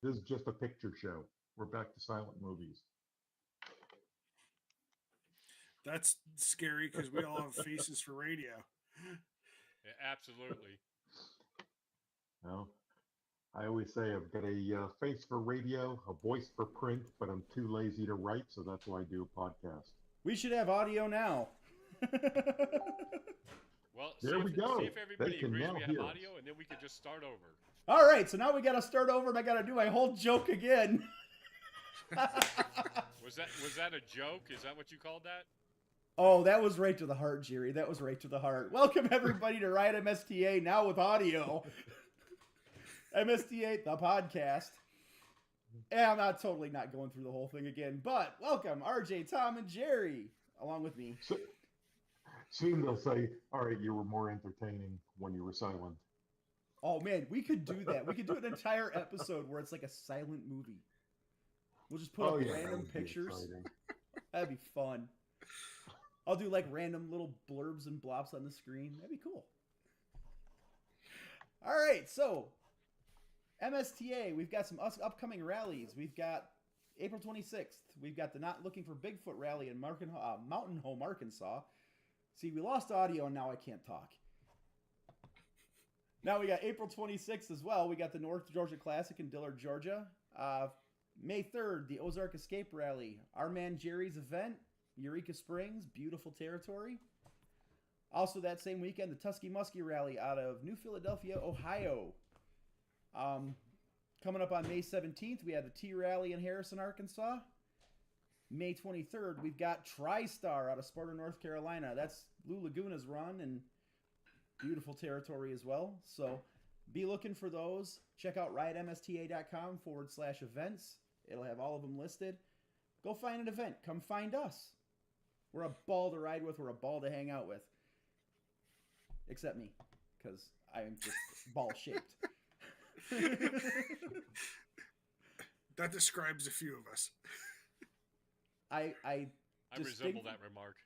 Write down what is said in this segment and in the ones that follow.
This is just a picture show. We're back to silent movies. That's scary because we all have faces for radio. Yeah, absolutely. No, I always say I've got a face for radio, a voice for print, but I'm too lazy to write, so that's why I do a podcast. We should have audio now. Well, There we see go. if They everybody can agrees now we have hear us. audio, and then we could just start over. All right, so now we got to start over, and I got to do my whole joke again. Was that a joke? Is that what you called that? Oh, that was right to the heart, Jerry. That was right to the heart. Welcome, everybody, to RideMSTA, now with audio. MSTA, the podcast. And I'm totally not going through the whole thing again, but welcome, RJ, Tom, and Jerry, along with me. Soon they'll say, all right, you were more entertaining when you were silent. Oh, man, we could do that. We could do an entire episode where it's like a silent movie. We'll just put up random pictures. That'd be fun. I'll do like random little blurbs and blops on the screen. That'd be cool. All right, so MSTA, we've got some upcoming rallies. We've got April 26th. We've got the Not Looking for Bigfoot rally in Mountain Home, Arkansas. See, we lost audio and now I can't talk. Now we got April 26th as well. We got the North Georgia Classic in Dillard, Georgia. May 3rd, the Ozark Escape Rally. Our man Jerry's event, Eureka Springs, beautiful territory. Also that same weekend, the Tusky Muskie Rally out of New Philadelphia, Ohio. Coming up on May 17th, we have the T-Rally in Harrison, Arkansas. May 23rd, we've got TriStar out of Sparta, North Carolina. That's Lou Laguna's run and beautiful territory as well. So be looking for those. Check out ridemsta.com/events. It'll have all of them listed. Go find an event. Come find us. We're a ball to ride with. We're a ball to hang out with. Except me, because I am just ball-shaped. That describes a few of us. I resemble that remark.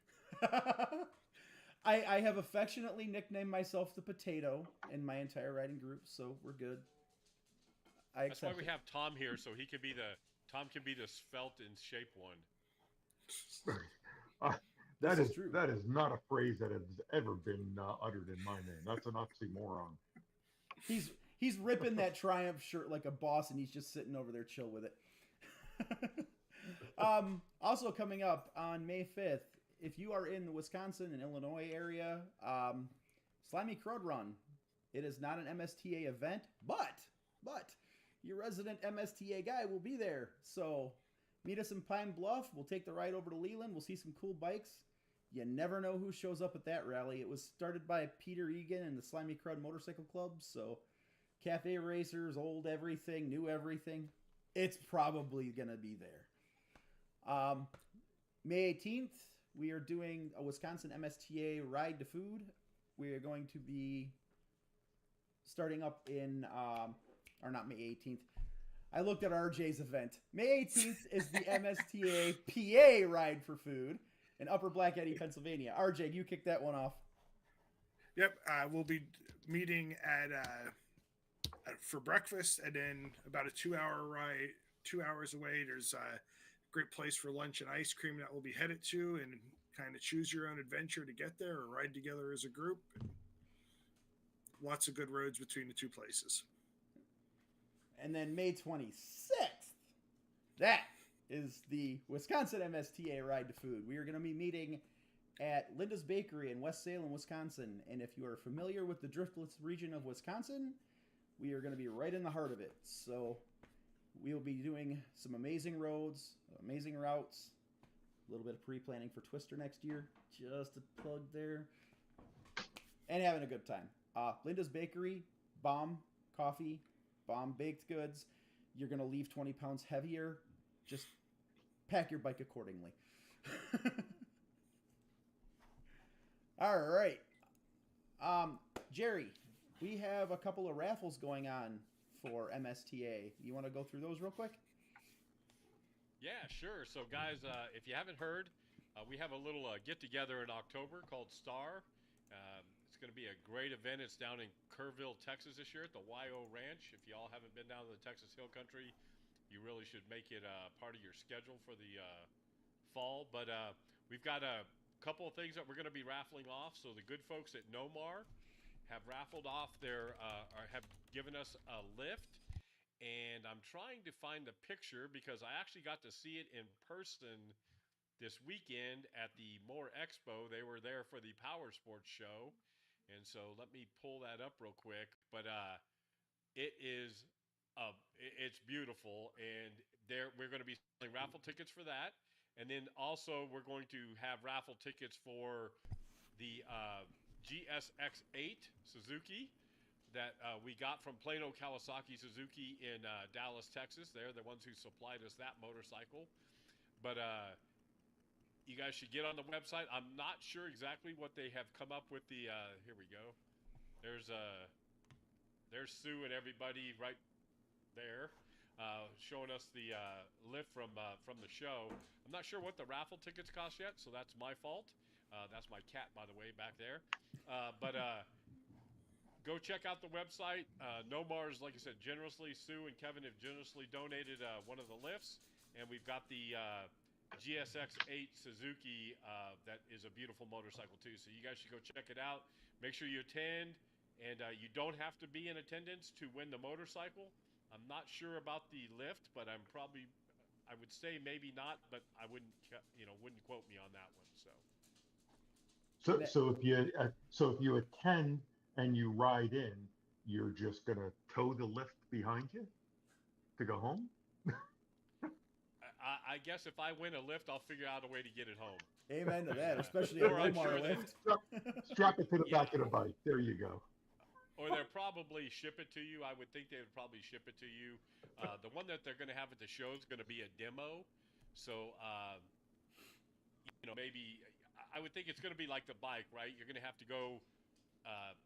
I have affectionately nicknamed myself the Potato in my entire riding group, so we're good. That's why we have Tom here, so he could be the svelte and shape one. That is not a phrase that has ever been uttered in my name. That's an oxymoron. He's ripping that Triumph shirt like a boss, and he's just sitting over there chill with it. Also coming up on May 5th, if you are in the Wisconsin and Illinois area, Slimy Crud Run. It is not an MSTA event, but your resident MSTA guy will be there. So meet us in Pine Bluff. We'll take the ride over to Leland. We'll see some cool bikes. You never know who shows up at that rally. It was started by Peter Egan and the Slimy Crud Motorcycle Club. So cafe racers, old everything, new everything. It's probably going to be there. May 18th, we are doing a Wisconsin MSTA Ride to Food. We are going to be starting up in, or not May 18th. I looked at RJ's event. May 18th is the MSTA PA Ride for Food in Upper Black Eddy, Pennsylvania. RJ, you kick that one off. Yep, we'll be meeting for breakfast, and then about a 2-hour ride, 2 hours away, there's a great place for lunch and ice cream that we'll be headed to, and kind of choose your own adventure to get there or ride together as a group. Lots of good roads between the two places. And then May 26th, that is the Wisconsin MSTA Ride to Food. We are going to be meeting at Linda's Bakery in West Salem, Wisconsin. And if you are familiar with the Driftless region of Wisconsin, we are going to be right in the heart of it. So we will be doing some amazing roads, amazing routes, a little bit of pre-planning for Twister next year, just a plug there, and having a good time. Linda's Bakery, bomb coffee, bomb baked goods. You're going to leave 20 pounds heavier. Just pack your bike accordingly. All right. Jerry, we have a couple of raffles going on for MSTA. You want to go through those real quick? Yeah, sure. So, guys, if you haven't heard, we have a little get-together in October called STAR. It's going to be a great event. It's down in Kerrville, Texas this year at the YO Ranch. If y'all haven't been down to the Texas Hill Country, you really should make it part of your schedule for the fall. But we've got a couple of things that we're going to be raffling off. So the good folks at Nomar have raffled off their, or have given us a lift. And I'm trying to find the picture because I actually got to see it in person this weekend at the Moore Expo. They were there for the Power Sports show. And so let me pull that up real quick. But it is, it's beautiful. And we're going to be selling raffle tickets for that. And then also we're going to have raffle tickets for the GSX-8 Suzuki that we got from Plano Kawasaki Suzuki in Dallas, Texas. They're the ones who supplied us that motorcycle. But you guys should get on the website. I'm not sure exactly what they have come up with the here we go. There's Sue and everybody right there showing us the lift from the show. I'm not sure what the raffle tickets cost yet, so that's my fault. That's my cat, by the way, back there. But go check out the website. Nomar's, like I said, Sue and Kevin have generously donated one of the lifts, and we've got the GSX-8 Suzuki that is a beautiful motorcycle too. So you guys should go check it out. Make sure you attend, and you don't have to be in attendance to win the motorcycle. I'm not sure about the lift, but I would say maybe not, but I wouldn't quote me on that one. So if you attend and you ride in, you're just gonna tow the lift behind you to go home? I guess if I win a lift, I'll figure out a way to get it home. Amen to that, especially a Nomar lift. Strap it to the back of the bike. There you go. Or they'll probably ship it to you. I would think they would probably ship it to you. The one that they're going to have at the show is going to be a demo. So, maybe I would think it's going to be like the bike, right? You're going to have to go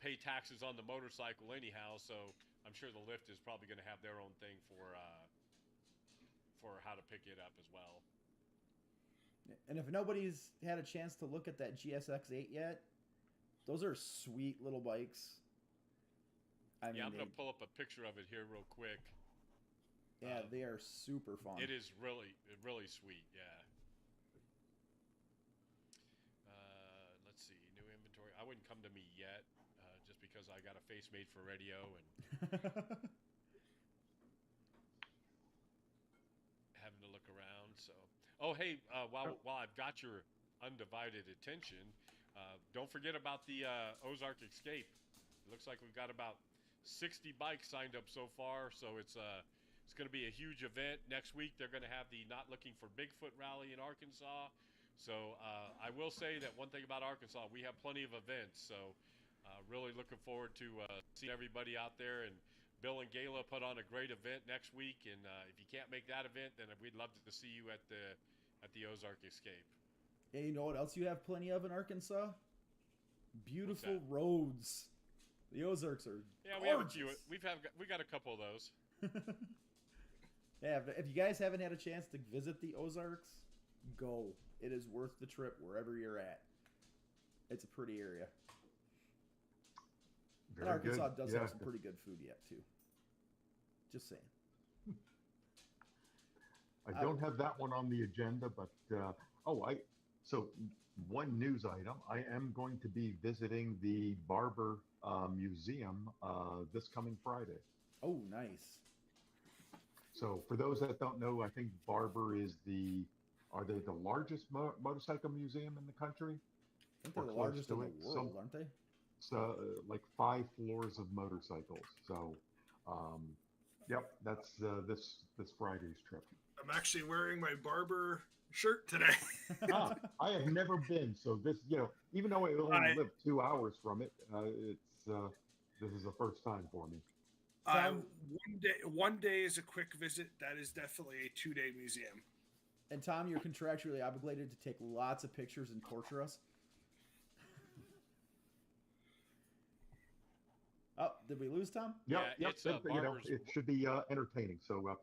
pay taxes on the motorcycle anyhow. So I'm sure the lift is probably going to have their own thing for how to pick it up as well. And if nobody's had a chance to look at that GSX-8 yet, those are sweet little bikes. I'm going to pull up a picture of it here real quick. Yeah, they are super fun. It is really, really sweet, yeah. Let's see, new inventory. I wouldn't come to me yet, just because I got a face made for radio and having to look around. So, hey, while I've got your undivided attention, don't forget about the Ozark Escape. It looks like we've got about 60 bikes signed up so far, so it's going to be a huge event. Next week, they're going to have the Not Looking for Bigfoot rally in Arkansas. So I will say that one thing about Arkansas, we have plenty of events. So really looking forward to seeing everybody out there. And Bill and Gayla put on a great event next week. And if you can't make that event, then we'd love to see you at the Ozark Escape. Yeah, you know what else you have plenty of in Arkansas? Beautiful roads. The Ozarks are we have a few. We got a couple of those. Yeah, if you guys haven't had a chance to visit the Ozarks, go. It is worth the trip wherever you're at. It's a pretty area. And Arkansas does have some pretty good food yet too. Just saying. I don't have that one on the agenda, but so one news item. I am going to be visiting the Barber Museum this coming Friday. Oh, nice. So for those that don't know, I think Barber is are they the largest motorcycle museum in the country? I think they're the largest in the world, aren't they? So like 5 floors of motorcycles. So, yep, that's this Friday's trip. I'm actually wearing my Barber shirt today. I have never been, so this, even though I only live 2 hours from it, this is the first time for me. One day is a quick visit. That is definitely a 2-day museum. And Tom, you're contractually obligated to take lots of pictures and torture us. Oh, did we lose Tom? Yep. It should be entertaining. So,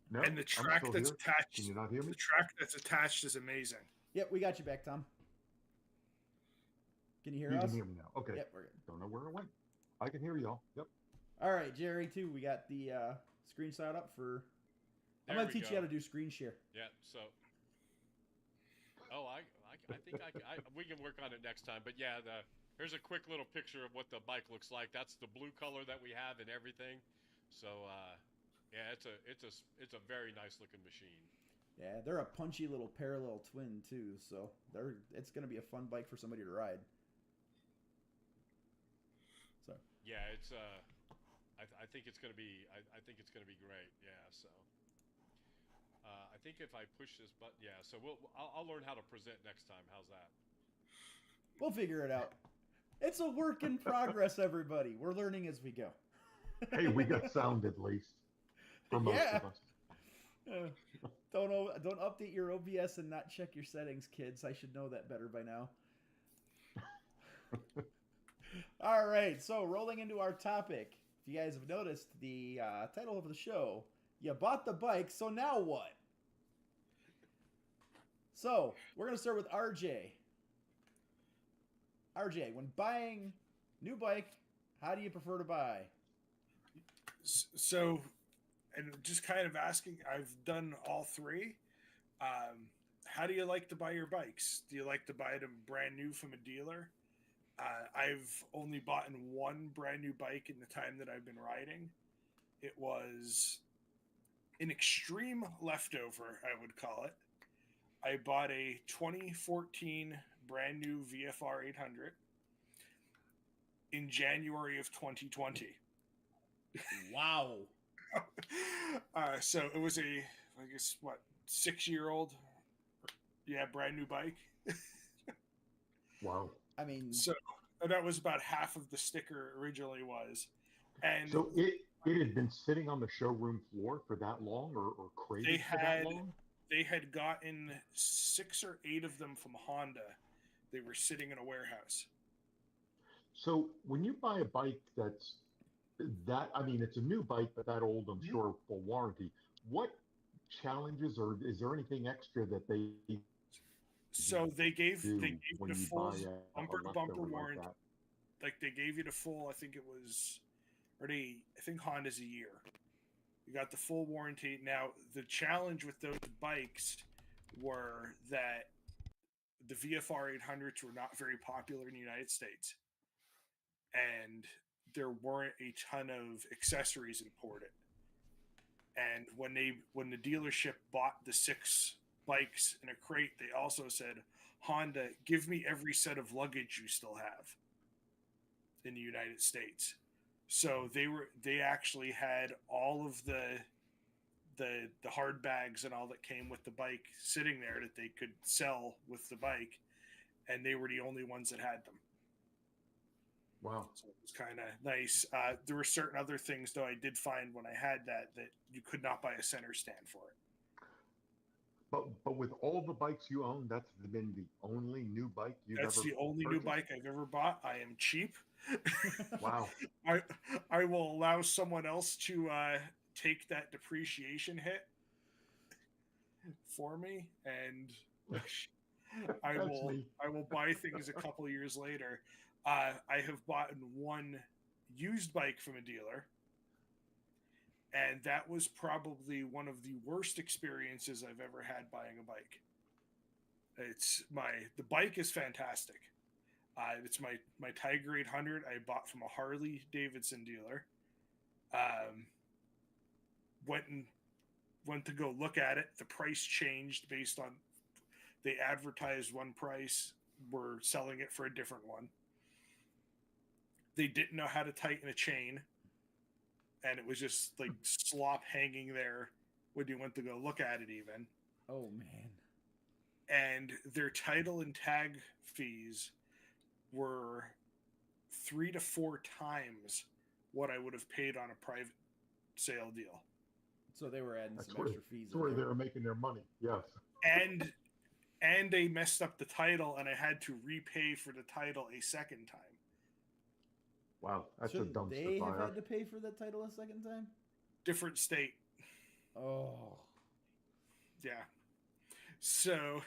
no. And the track that's attached. Can you not hear me? The track that's attached is amazing. Yep, we got you back, Tom. Can you hear You us? can hear me now. Okay. Yep, we're good. Don't know where it went. I can hear y'all. Yep. All right, Jerry, too. We got the screenshot up for. I'm There going to we teach go. you how to do screen share. Yeah. So. Oh, I think we can work on it next time. But yeah, here's a quick little picture of what the bike looks like. That's the blue color that we have and everything. So yeah, it's a very nice looking machine. Yeah, they're a punchy little parallel twin too, so it's going to be a fun bike for somebody to ride. So Yeah, it's I think it's gonna be I think it's gonna be great. Yeah, so I think if I push this button, yeah, so I'll learn how to present next time. How's that? we'll figure it out. It's a work in progress, everybody. We're learning as we go. Hey, we got sound at least for most Yeah. of us. Don't update your OBS and not check your settings, kids. I should know that better by now. All right, so rolling into our topic. If you guys have noticed, the title of the show, you bought the bike, so now what? So, we're going to start with RJ. RJ, when buying new bike, how do you prefer to buy? So, and just kind of asking, I've done all three. How do you like to buy your bikes? Do you like to buy them brand new from a dealer? I've only bought one brand new bike in the time that I've been riding. It was an extreme leftover, I would call it. I bought a 2014 brand new VFR 800 in January of 2020. Wow. So it was I guess, 6-year-old, brand new bike. Wow. I mean, So that was about half of the sticker originally was. And So it had been sitting on the showroom floor for that long, or crated for that long? they had gotten 6 or 8 of them from Honda. They were sitting in a warehouse. So when you buy a bike that's I mean, it's a new bike, but that old, I'm sure, full warranty. What challenges, or is there anything extra that they So they gave do you when the you full buy a bumper to bumper leftover like warranty. that? Like they gave you the full, I think it was already, I think Honda's a year. You got the full warranty. Now, the challenge with those bikes were that the VFR 800s were not very popular in the United States. And there weren't a ton of accessories imported. And when the dealership bought the 6 bikes in a crate, they also said, Honda, give me every set of luggage you still have in the United States. So they actually had all of the hard bags and all that came with the bike sitting there that they could sell with the bike, and they were the only ones that had them. Wow. So it was kind of nice. There were certain other things, though, I did find when I had that you could not buy a center stand for it. But with all the bikes you own, that's been the only new bike you've That's ever the only purchased? new bike I've ever bought. I am cheap. Wow. I will allow someone else to take that depreciation hit for me, and I will buy things a couple of years later. I have bought one used bike from a dealer, and that was probably one of the worst experiences I've ever had buying a bike. The bike is fantastic. It's my Tiger 800 I bought from a Harley Davidson dealer. Went to go look at it. The price changed based on, they advertised one price, we're selling it for a different one. They didn't know how to tighten a chain, and it was just like slop hanging there when you went to go look at it even. oh man. And their title and tag fees were 3 to 4 times what I would have paid on a private sale deal. So they were adding That's some extra fees. That's where they were making their money. Yes. And they messed up the title, and I had to repay for the title a second time. Wow, that's Shouldn't a dumpster they fire. have had to pay for that title a second time? Different state. Oh. Yeah. So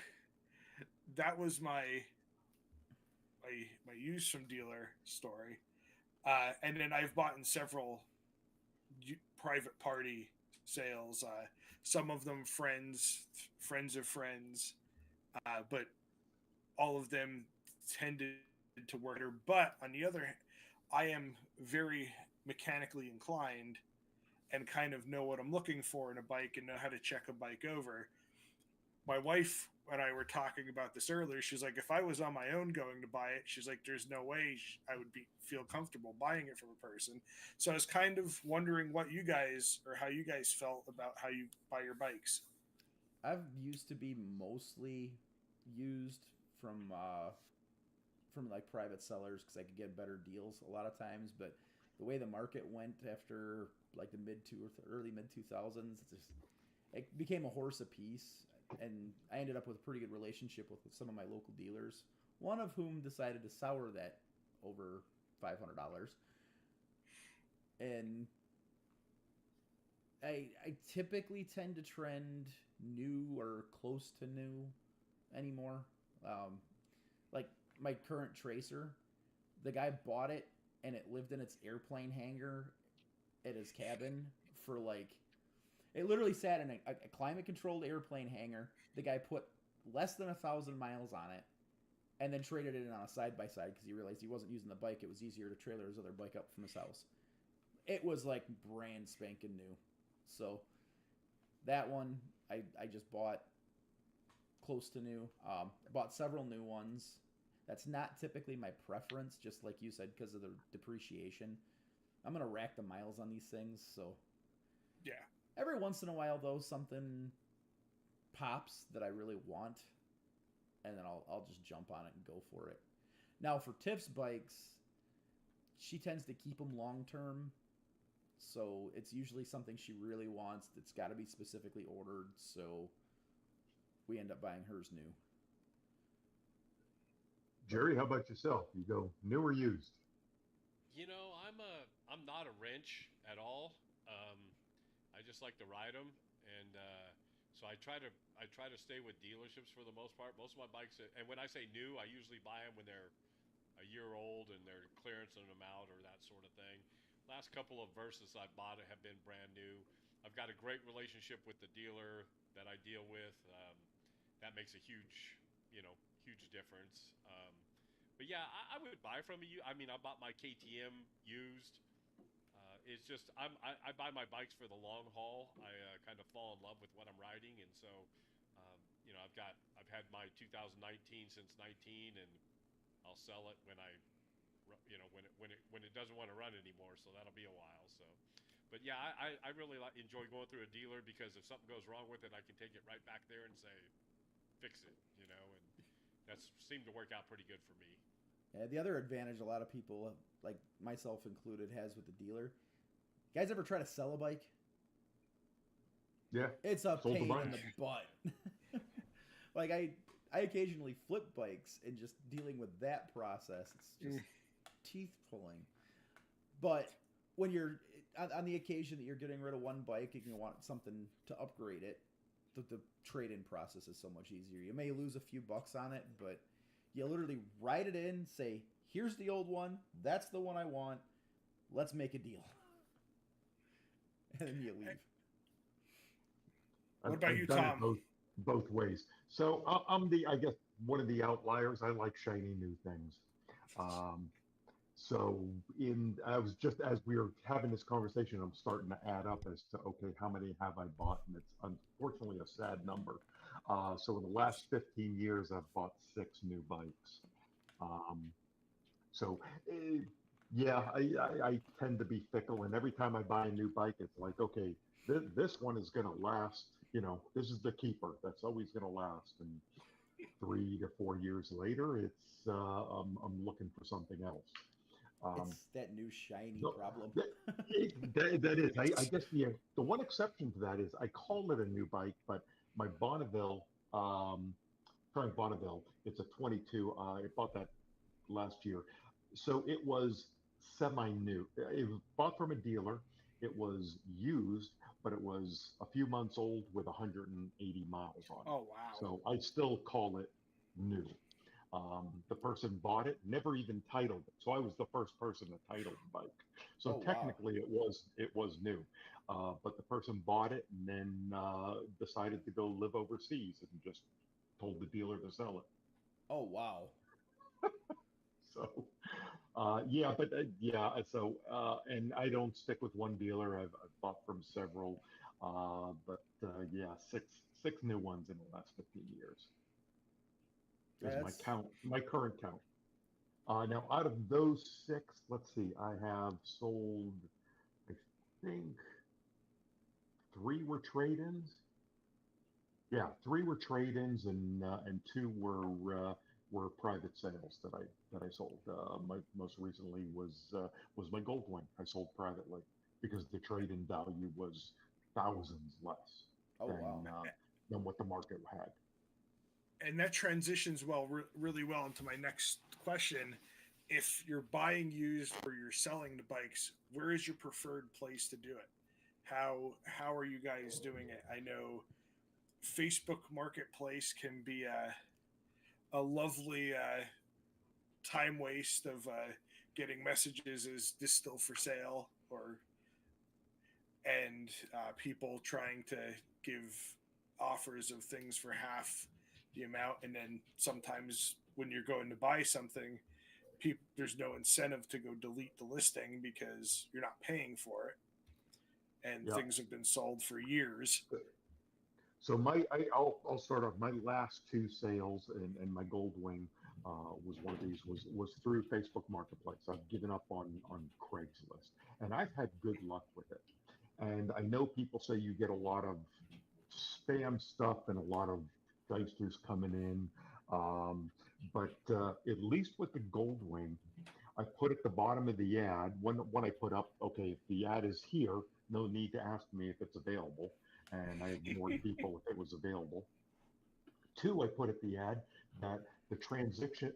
that was my my used from dealer story, and then I've bought in several private party sales. Some of them friends of friends, but all of them tended to work better. But on the other hand, I am very mechanically inclined and kind of know what I'm looking for in a bike and know how to check a bike over. My wife and I were talking about this earlier. She's like, if I was on my own going to buy it, she's like, there's no way I would feel comfortable buying it from a person. So I was kind of wondering what you guys or how you guys felt about how you buy your bikes. I've used to be mostly used from like private sellers because I could get better deals a lot of times. But the way the market went after like the early mid 2000s, it became a horse apiece, and I ended up with a pretty good relationship with some of my local dealers. One of whom decided to sour that over $500, and I typically tend to trend new or close to new anymore. Like my current Tracer, the guy bought it and it lived in its airplane hangar at his cabin for like, it literally sat in a climate controlled airplane hangar. The guy put less than 1,000 miles on it and then traded it in on a side by side because he realized he wasn't using the bike. It was easier to trailer his other bike up from his house. It was like brand spanking new. So that one I just bought close to new. I bought several new ones. That's not typically my preference, just like you said, because of the depreciation. I'm going to rack the miles on these things. So Yeah. every once in a while, though, something pops that I really want, and then I'll just jump on it and go for it. Now, for Tiff's bikes, she tends to keep them long term. So it's usually something she really wants that's got to be specifically ordered. So we end up buying hers new. Jerry, how about yourself? You go new or used? You know, I'm not a wrench at all. I just like to ride them, and so I try to stay with dealerships for the most part. Most of my bikes, and when I say new, I usually buy them when they're a year old and they're clearancing them out or that sort of thing. Last couple of Versys I've bought have been brand new. I've got a great relationship with the dealer that I deal with. That makes a huge difference. But yeah, I would buy from you. I mean, I bought my KTM used. It's just I buy my bikes for the long haul. I kind of fall in love with what I'm riding, and so I've had my 2019 since 19, and I'll sell it when when it doesn't want to run anymore. So that'll be a while. So, but yeah, I really enjoy going through a dealer because if something goes wrong with it, I can take it right back there and say, fix it, and that's seemed to work out pretty good for me. Yeah, the other advantage a lot of people, like myself included, has with the dealer. You guys ever try to sell a bike? Yeah. It's a Sold the pain bike. in the butt. Like I occasionally flip bikes, and just dealing with that process, it's just teeth pulling. But when you're on the occasion that you're getting rid of one bike and you want something to upgrade it, the trade-in process is so much easier. You may lose a few bucks on it, but you literally write it in, say, here's the old one, that's the one I want, let's make a deal. And then you leave. What about I've you, done it Tom? both ways. So I'm I guess one of the outliers. I like shiny new things. So I was just, as we were having this conversation, I'm starting to add up as to, okay, how many have I bought? And it's unfortunately a sad number. So in the last 15 years, I've bought 6 new bikes. Um, so yeah, I tend to be fickle, and every time I buy a new bike, it's like, okay, this one is going to last. This is the keeper. That's always going to last. And 3 to 4 years later, it's I'm looking for something else. It's that new shiny No, problem. that is. I guess the one exception to that is I call it a new bike, but my Bonneville, Bonneville, it's a 22. I bought that last year. So it was semi-new. It was bought from a dealer. It was used, but it was a few months old with 180 miles on it. Oh wow. So I still call it new. The person bought it, never even titled it. So I was the first person to title the bike. So Oh, wow. technically it was new. But the person bought it and then decided to go live overseas and just told the dealer to sell it. Oh, wow. So, yeah, but yeah, so, and I don't stick with one dealer. I've bought from several, but yeah, six new ones in the last 15 years is my That's count, my current count. Now, out of those six, let's see, I have sold, I think, three were trade-ins. Yeah, three were trade-ins, and two were private sales that I sold. My most recently was my Goldwing. I sold privately because the trade-in value was thousands less oh, than wow. than what the market had. And that transitions really well into my next question. If you're buying used or you're selling the bikes, where is your preferred place to do it? How are you guys doing it? I know Facebook Marketplace can be a lovely time waste of getting messages, is this still for sale, or and people trying to give offers of things for half the amount, and then sometimes when you're going to buy something, there's no incentive to go delete the listing because you're not paying for it, and Yeah. things have been sold for years. So I'll start off. My last two sales and my Goldwing was one of these was through Facebook Marketplace. I've given up on Craigslist, and I've had good luck with it. And I know people say you get a lot of spam stuff and a lot of dykesters coming in, but at least with the Goldwing, I put at the bottom of the ad when I put up, okay, if the ad is here, no need to ask me if it's available, and I ignored people if it was available. Two, I put at the ad that the transaction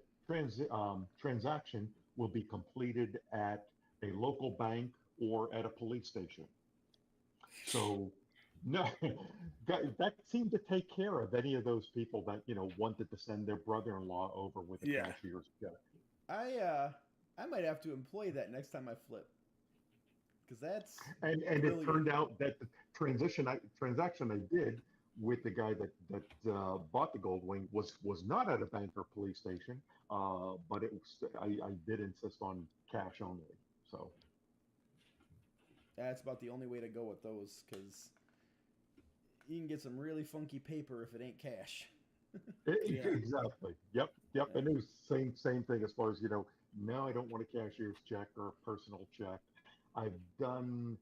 will be completed at a local bank or at a police station. So no, that seemed to take care of any of those people that wanted to send their brother-in-law over with a Yeah. cashier's check. I might have to employ that next time I flip, because that's And brilliant. it turned out that the transaction I did with the guy that bought the Goldwing was not at a bank or police station, but it was I did insist on cash only. So That's about the only way to go with those, because you can get some really funky paper if it ain't cash. Yeah. exactly. Yep. And it was same thing as far as no, I don't want a cashier's check or a personal check. I've done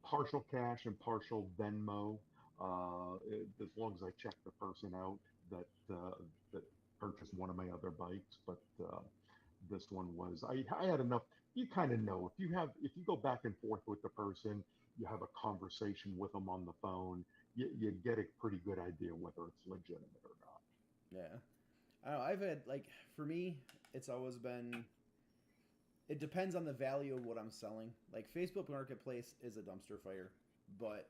partial cash and partial Venmo, as long as I check the person out that purchased one of my other bikes. But this one was I had enough. You kind of know if you go back and forth with the person, you have a conversation with them on the phone, you get a pretty good idea whether it's legitimate or not. Yeah. I don't know. I've had, like, for me, it's always been, it depends on the value of what I'm selling. Like, Facebook Marketplace is a dumpster fire, but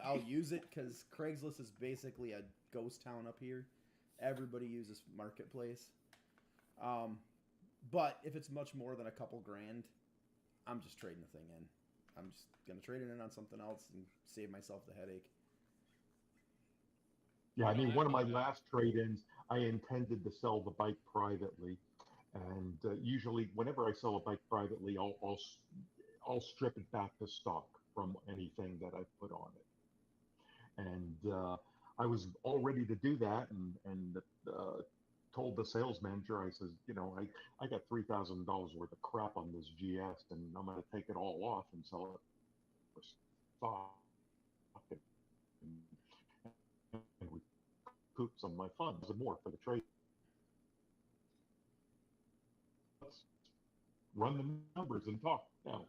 I'll use it because Craigslist is basically a ghost town up here. Everybody uses Marketplace. But if it's much more than a couple grand, I'm just trading the thing in. I'm just going to trade it in on something else and save myself the headache. Yeah, I mean, one of my last trade-ins, I intended to sell the bike privately, and usually, whenever I sell a bike privately, I'll strip it back to stock from anything that I put on it. And I was all ready to do that, and told the sales manager, I says, I got $3,000 worth of crap on this GS, and I'm going to take it all off and sell it for stock. And recoup some of my funds and more for the trade. Let's run the numbers and talk now.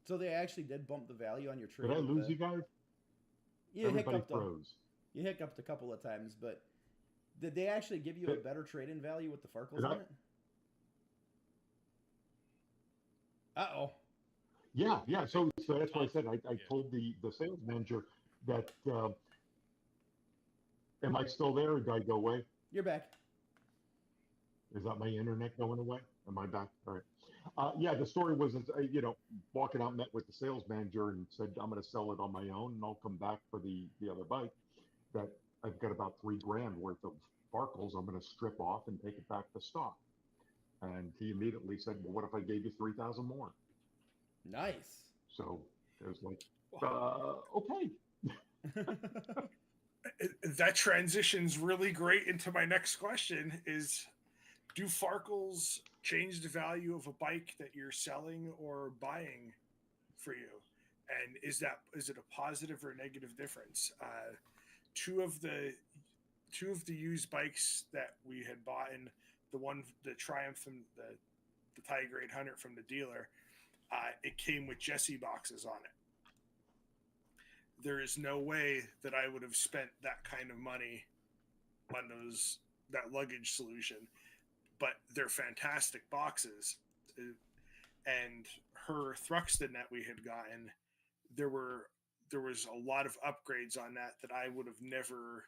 So they actually did bump the value on your trade. Did I lose you guys? Everybody froze. You hiccuped a couple of times, but did they actually give you a better trade-in value with the Farkles on it? Uh-oh. Yeah. So that's why I said I told the sales manager that, am I still there or did I go away? You're back. Is that my internet going away? Am I back? All right. Yeah, the story was, walking out, met with the sales manager and said, I'm going to sell it on my own and I'll come back for the other bike. That I've got about $3,000 worth of sparkles. I'm going to strip off and take it back to stock. And he immediately said, well, what if I gave you 3,000 more? Nice. So it was like, okay. That transitions really great into my next question is, do Farkles change the value of a bike that you're selling or buying for you? And is it a positive or negative difference? Two of the used bikes that we had bought, in the Triumph and the Tiger 800 from the dealer, it came with Jesse boxes on it. There is no way that I would have spent that kind of money on that luggage solution, but they're fantastic boxes. And her Thruxton that we had gotten, there was a lot of upgrades on that I would have never,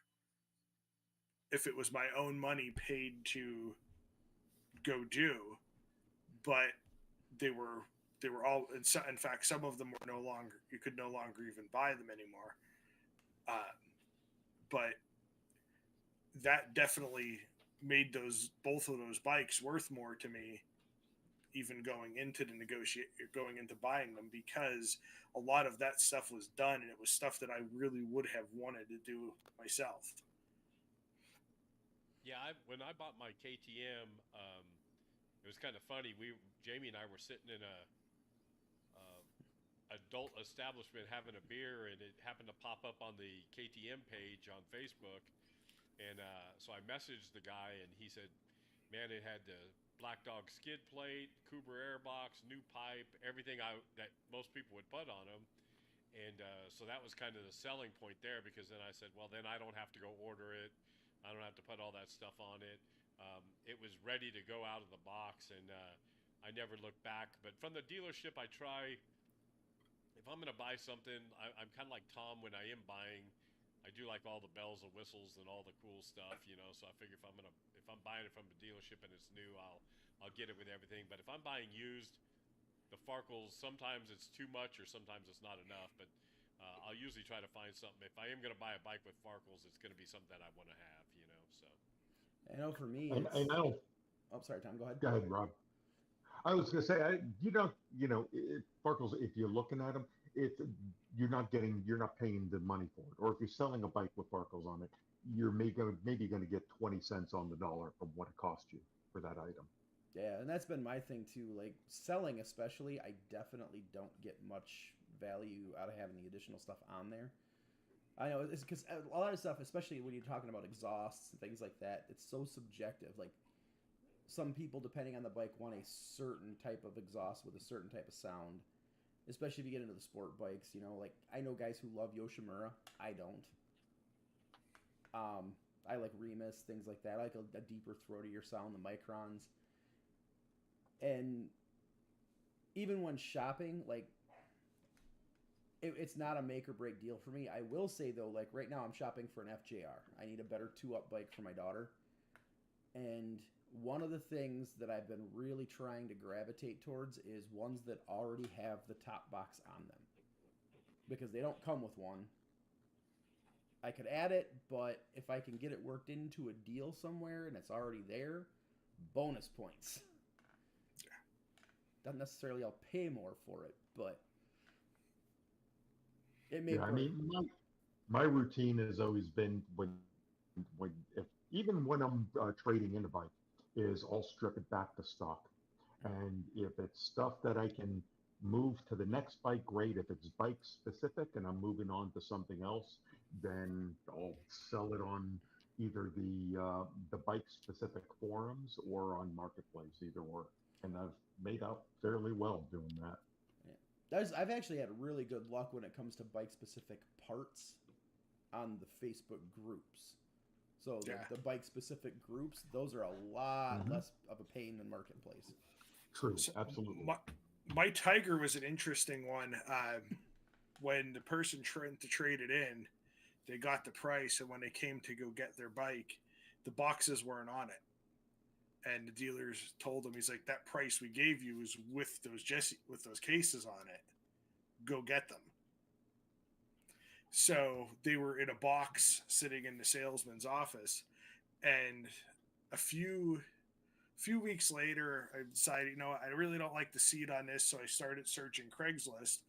if it was my own money, paid to go do. But they were all, in fact, some of them were no longer, you could no longer even buy them anymore. But that definitely made both of those bikes worth more to me, even going into buying them, because a lot of that stuff was done and it was stuff that I really would have wanted to do myself. Yeah, when I bought my KTM, it was kind of funny. Jamie and I were sitting in a adult establishment having a beer, and it happened to pop up on the KTM page on Facebook. And so I messaged the guy, and he said, man, it had the Black Dog skid plate, Cooper airbox, new pipe, everything that most people would put on them. And so that was kind of the selling point there, because then I said, well, then I don't have to go order it. I don't have to put all that stuff on it. It was ready to go out of the box, and I never looked back. But from the dealership, I try, if I'm going to buy something, I'm kind of like Tom when I am buying. I do like all the bells and whistles and all the cool stuff, So I figure if I'm buying it from a dealership and it's new, I'll get it with everything. But if I'm buying used, the Farkles, sometimes it's too much or sometimes it's not enough. But I'll usually try to find something. If I am going to buy a bike with Farkles, it's going to be something that I want to have, So I know for me, And I don't. Oh, sorry, Tom. Go ahead. Go ahead, Rob. I was going to say, Farkles, if you're looking at them, you're not paying the money for it. Or if you're selling a bike with Farkles on it, you're maybe going to get 20 cents on the dollar from what it cost you for that item. Yeah, and that's been my thing too. Like selling, especially, I definitely don't get much value out of having the additional stuff on there. I know it's because a lot of stuff, especially when you're talking about exhausts and things like that, it's so subjective. Like some people, depending on the bike, want a certain type of exhaust with a certain type of sound. Especially if you get into the sport bikes, like I know guys who love Yoshimura. I don't. I like Remus, things like that. I like a deeper, throatier sound, the Microns. And even when shopping, like it's not a make or break deal for me. I will say though, like right now I'm shopping for an FJR. I need a better 2-up bike for my daughter. And one of the things that I've been really trying to gravitate towards is ones that already have the top box on them. Because they don't come with one. I could add it, but if I can get it worked into a deal somewhere and it's already there, bonus points. Not necessarily I'll pay more for it, but it may. Yeah, I mean, my routine has always been even when I'm trading in a bike, is I'll strip it back to stock. And if it's stuff that I can move to the next bike, great. If it's bike specific and I'm moving on to something else, then I'll sell it on either the bike specific forums or on Marketplace, either or. And I've made out fairly well doing that. Yeah. I've actually had really good luck when it comes to bike specific parts on the Facebook groups. So the bike specific groups, those are a lot less of a pain than Marketplace. True, absolutely. My Tiger was an interesting one. When the person tried to trade it in, they got the price, and when they came to go get their bike, the boxes weren't on it. And the dealers told him, he's like, that price we gave you is with those cases on it. Go get them. So they were in a box sitting in the salesman's office. And a few weeks later, I decided, I really don't like the seat on this. So I started searching Craigslist,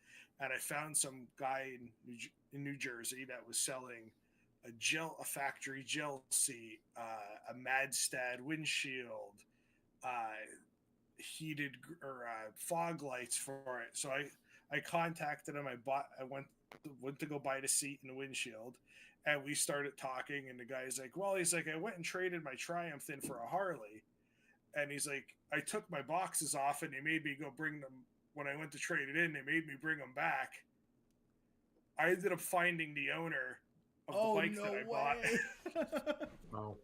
and I found some guy in New Jersey that was selling a factory gel seat, a Madstad windshield, heated or fog lights for it. So I contacted him. I went to go buy the seat and the windshield, and we started talking. And the guy's like, "Well, I went and traded my Triumph in for a Harley," and he's like, "I took my boxes off, and they made me go bring them when I went to trade it in. They made me bring them back." I ended up finding the owner of the bike that I bought. Oh.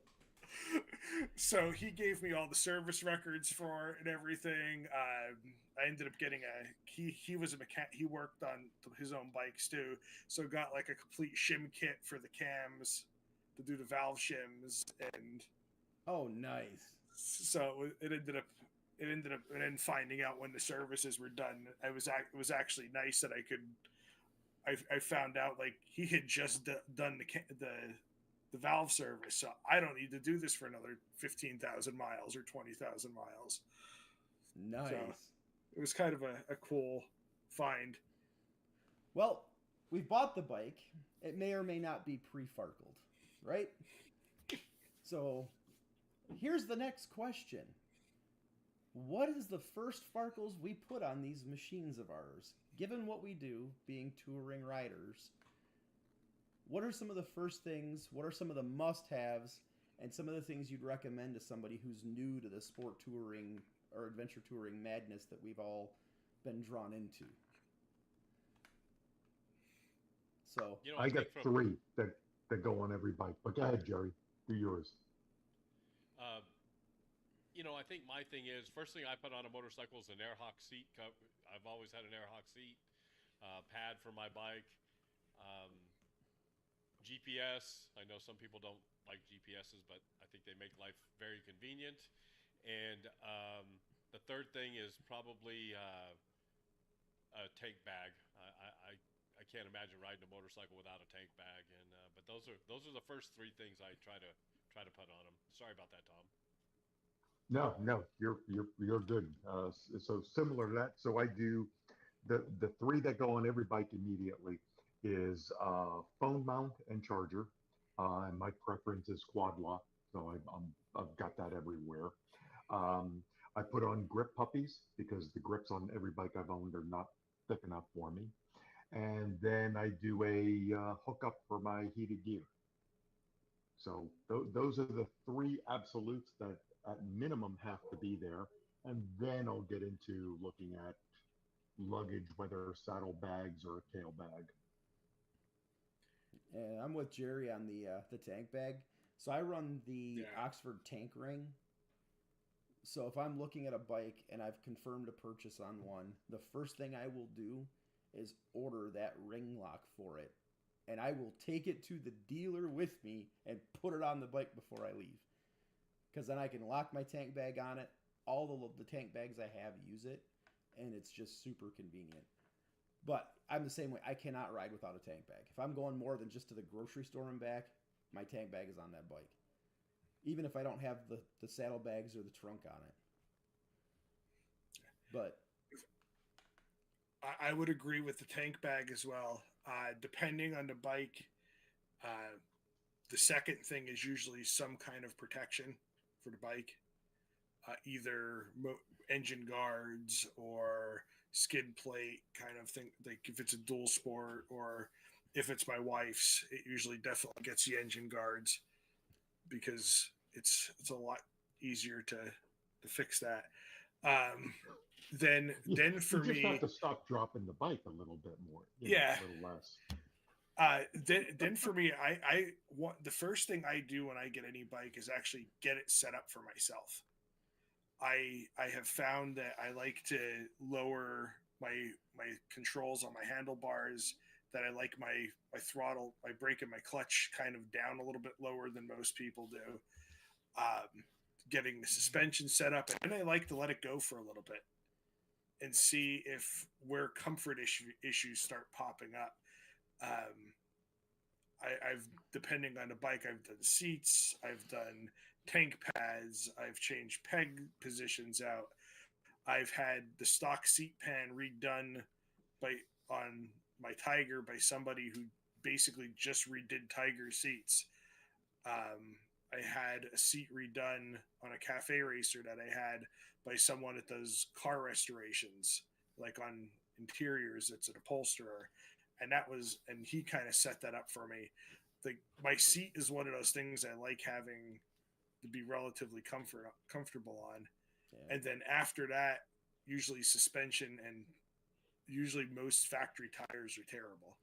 So he gave me all the service records for it and everything. I ended up getting he was a mechanic. He worked on his own bikes too, so got like a complete shim kit for the cams to do the valve shims. And oh, nice. So it ended up and then finding out when the services were done, it was actually nice that I found out like he had just done the valve service, so I don't need to do this for another 15,000 miles or 20,000 miles. Nice. So it was kind of a cool find. Well, we bought the bike. It may or may not be pre-farkled, right? So here's the next question. What is the first farkles we put on these machines of ours? Given what we do, being touring riders, what are some of the first things, what are some of the must-haves, and some of the things you'd recommend to somebody who's new to the sport touring or adventure touring madness that we've all been drawn into? So I got three that go on every bike. But go ahead, Jerry. Do yours. I think my thing is, first thing I put on a motorcycle is an Airhawk seat. I've always had an Airhawk seat, pad for my bike. GPS. I know some people don't like GPSs, but I think they make life very convenient. And the third thing is probably a tank bag. I can't imagine riding a motorcycle without a tank bag. And but those are the first three things I try to put on them. Sorry about that, Tom. No, you're good. So similar to that. So I do the three that go on every bike immediately is phone mount and charger. And my preference is quad lock, so I've got that everywhere. I put on grip puppies because the grips on every bike I've owned are not thick enough for me. And then I do a hookup for my heated gear. So those are the three absolutes that at minimum have to be there. And then I'll get into looking at luggage, whether saddlebags or a tail bag. And I'm with Jerry on the tank bag. So I run the Oxford tank ring. So if I'm looking at a bike and I've confirmed a purchase on one, the first thing I will do is order that ring lock for it. And I will take it to the dealer with me and put it on the bike before I leave. Because then I can lock my tank bag on it. All the tank bags I have use it. And it's just super convenient. But I'm the same way. I cannot ride without a tank bag. If I'm going more than just to the grocery store and back, my tank bag is on that bike. Even if I don't have the saddlebags or the trunk on it. But I would agree with the tank bag as well. Depending on the bike, the second thing is usually some kind of protection for the bike. Either engine guards or skid plate kind of thing. Like if it's a dual sport or if it's my wife's, it usually definitely gets the engine guards because it's a lot easier to fix that. Then for you just me, have to stop dropping the bike a little bit more. A little less. Then for me, I want the first thing I do when I get any bike is actually get it set up for myself. I have found that I like to lower my controls on my handlebars, that I like my throttle, my brake and my clutch kind of down a little bit lower than most people do. getting the suspension set up, and I like to let it go for a little bit and see if where comfort issues start popping up. I've depending on the bike, I've done seats, I've done tank pads, I've changed peg positions out. I've had the stock seat pan redone on my Tiger by somebody who basically just redid Tiger seats. I had a seat redone on a cafe racer that I had by someone that does car restorations, like on interiors. It's an upholsterer, and he kind of set that up for me. My seat is one of those things I like having to be relatively comfortable on. Yeah. And then after that, usually suspension, and usually most factory tires are terrible.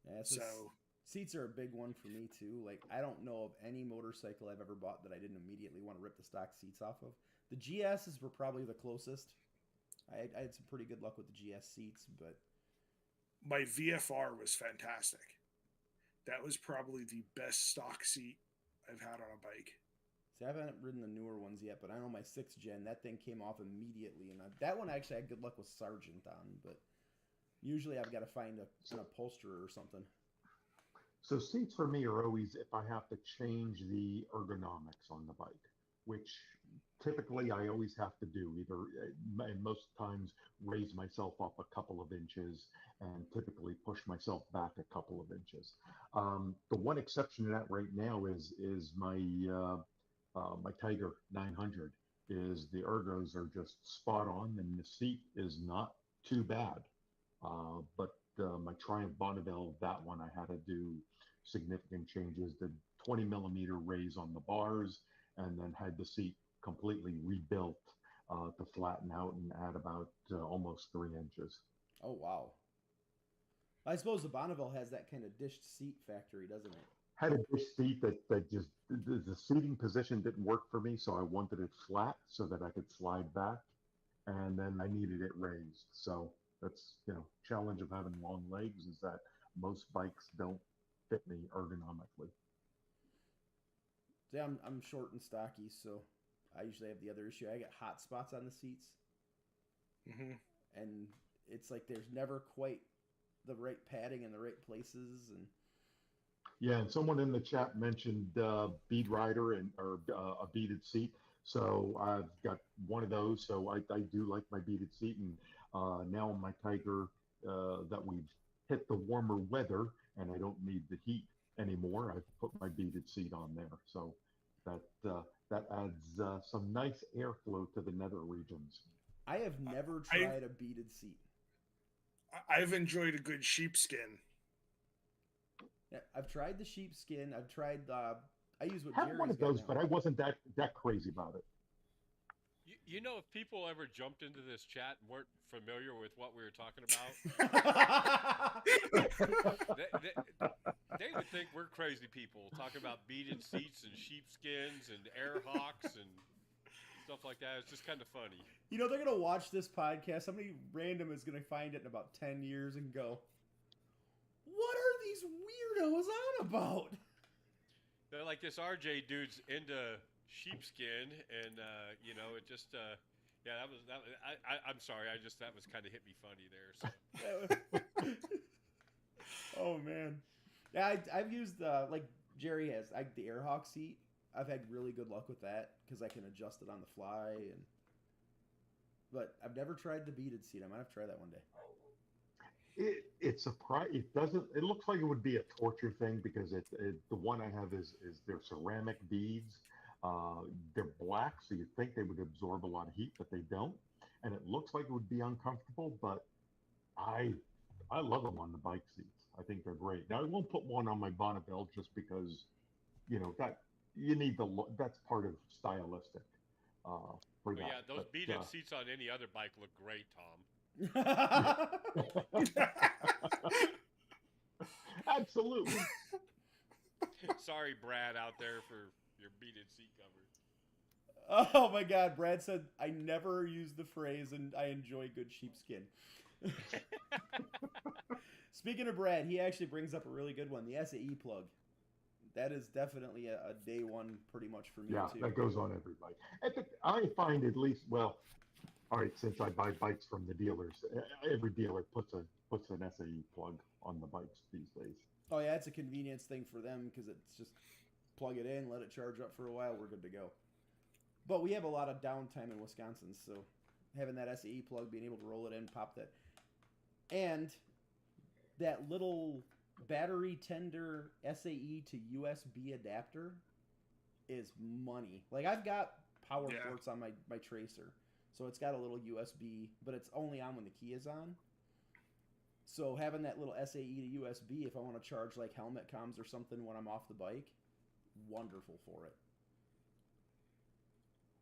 Yeah, so seats are a big one for me too. Like, I don't know of any motorcycle I've ever bought that I didn't immediately want to rip the stock seats off of. The GSs were probably the closest. I had some pretty good luck with the GS seats, but my VFR was fantastic. That was probably the best stock seat I've had on a bike. See, I haven't ridden the newer ones yet, but I know my 6th gen, that thing came off immediately, and that one I actually had good luck with Sargent on, but usually I've got to find an upholsterer or something. So seats for me are always if I have to change the ergonomics on the bike, which typically I always have to do, and most times raise myself up a couple of inches and typically push myself back a couple of inches. The one exception to that right now is my my Tiger 900. Is the ergos are just spot on, and the seat is not too bad. But my Triumph Bonneville, that one I had to do significant changes. The 20 millimeter raise on the bars, and then had the seat completely rebuilt to flatten out and add about almost 3 inches. Oh, wow. I suppose the Bonneville has that kind of dished seat factory, doesn't it? Had a dish seat that just, the seating position didn't work for me, so I wanted it flat so that I could slide back, and then I needed it raised. So that's, challenge of having long legs is that most bikes don't fit me ergonomically. See, I'm short and stocky, so I usually have the other issue. I get hot spots on the seats. Mm-hmm. And it's like there's never quite the right padding in the right places. And yeah, and someone in the chat mentioned bead rider or a beaded seat. So I've got one of those. So I do like my beaded seat, and now on my Tiger that we've hit the warmer weather and I don't need the heat anymore, I've put my beaded seat on there. So that adds some nice airflow to the nether regions. I have never tried a beaded seat. I've enjoyed a good sheepskin. Yeah, I've tried the sheepskin. I've tried I use what I have Jerry's one of got those, now. but I wasn't that crazy about it. If people ever jumped into this chat and weren't familiar with what we were talking about, they would think we're crazy people talking about beaded seats and sheepskins and air hawks and stuff like that. It's just kind of funny. They're going to watch this podcast. Somebody random is going to find it in about 10 years and go, what are these weirdos on about? They're like, this RJ dude's into sheepskin, and it just I'm sorry, that was kind of hit me funny there. So. Oh man, yeah, I've used like Jerry has the Airhawk seat. I've had really good luck with that because I can adjust it on the fly, but I've never tried the beaded seat. I might have to try that one day. It's it looks like it would be a torture thing because the one I have is they're ceramic beads. They're black, so you'd think they would absorb a lot of heat, but they don't. And it looks like it would be uncomfortable, but I love them on the bike seats. I think they're great. Now I won't put one on my Bonneville just because, that you need that's part of stylistic. For that. Yeah, those beaded seats on any other bike look great, Tom. Absolutely. Sorry, Brad, out there for your beaded seat cover. Oh my God, Brad said I never use the phrase and I enjoy good sheepskin. Speaking of Brad, he actually brings up a really good one, the SAE plug. that is definitely a day one pretty much for me Yeah, too. that goes on every bike. I find at least, well, all right, since I buy bikes from the dealers, every dealer puts an SAE plug on the bikes these days. Oh yeah, it's a convenience thing for them because it's just plug it in, let it charge up for a while, we're good to go. But we have a lot of downtime in Wisconsin, so having that SAE plug, being able to roll it in, pop that, and that little battery tender SAE to USB adapter is money. Like I've got power ports on my Tracer, so it's got a little USB, but it's only on when the key is on. So having that little SAE to USB, if I want to charge like helmet comms or something when I'm off the bike, wonderful for it.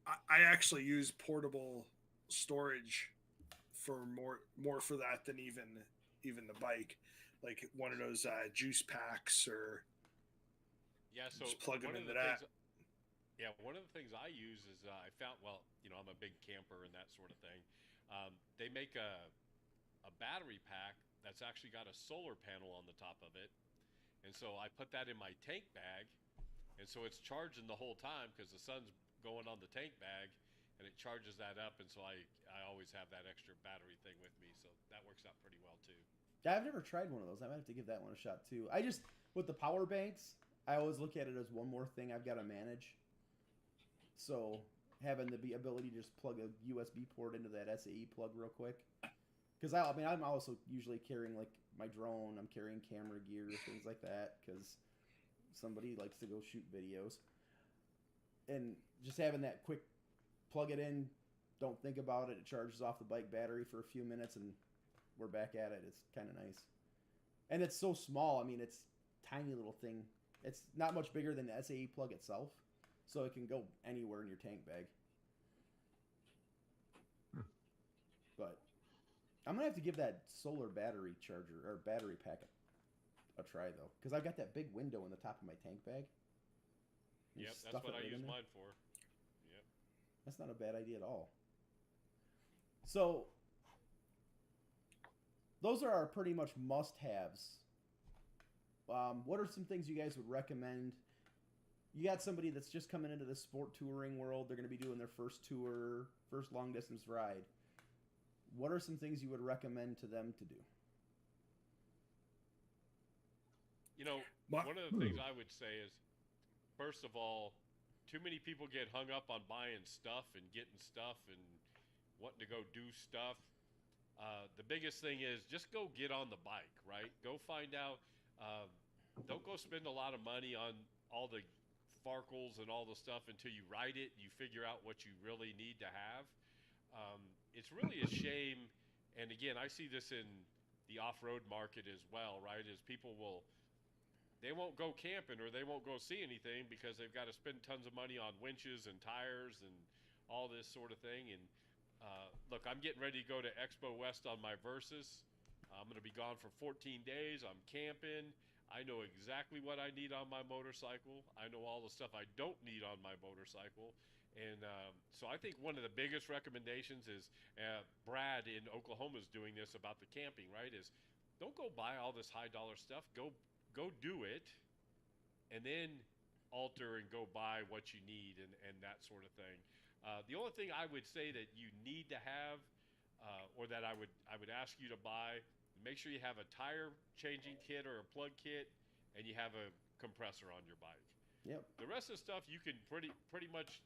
I actually use portable storage for more for that than even the bike, like one of those juice packs or So just plug them into that. One of the things I use is I found, well, I'm a big camper and that sort of thing. They make a battery pack that's actually got a solar panel on the top of it, and so I put that in my tank bag, and so it's charging the whole time because the sun's going on the tank bag, and it charges that up, and so I always have that extra battery thing with me, so that works out pretty well too. I've never tried one of those. I might have to give that one a shot too. I just, with the power banks, I always look at it as one more thing I've got to manage. So having the ability to just plug a USB port into that SAE plug real quick. Because I'm also usually carrying like my drone. I'm carrying camera gear, things like that, because somebody likes to go shoot videos. And just having that quick plug it in, don't think about it. It charges off the bike battery for a few minutes, and we're back at it. It's kind of nice. And it's so small. I mean, it's tiny little thing. It's not much bigger than the SAE plug itself, so it can go anywhere in your tank bag. But I'm going to have to give that solar battery charger or battery pack a try, though, because I've got that big window in the top of my tank bag. Yep, that's what I use mine for. Yep. That's not a bad idea at all. So those are our pretty much must-haves. What are some things you guys would recommend? You got somebody that's just coming into the sport touring world. They're going to be doing their first tour, first long-distance ride. What are some things you would recommend to them to do? One of the things I would say is, first of all, too many people get hung up on buying stuff and getting stuff and wanting to go do stuff. The biggest thing is just go get on the bike, right? Go find out. Don't go spend a lot of money on all the farkles and all the stuff until you ride it and you figure out what you really need to have. It's really a shame, and again, I see this in the off-road market as well, right? Is people they won't go camping or they won't go see anything because they've got to spend tons of money on winches and tires and all this sort of thing. And look, I'm getting ready to go to Expo West on my Versus. I'm going to be gone for 14 days. I'm camping. I know exactly what I need on my motorcycle. I know all the stuff I don't need on my motorcycle. And so I think one of the biggest recommendations is Brad in Oklahoma is doing this about the camping, right? Is don't go buy all this high dollar stuff. Go do it, and then alter and go buy what you need and that sort of thing. The only thing I would say that you need to have, or that I would ask you to buy, make sure you have a tire changing kit or a plug kit, and you have a compressor on your bike. Yep. The rest of the stuff you can pretty much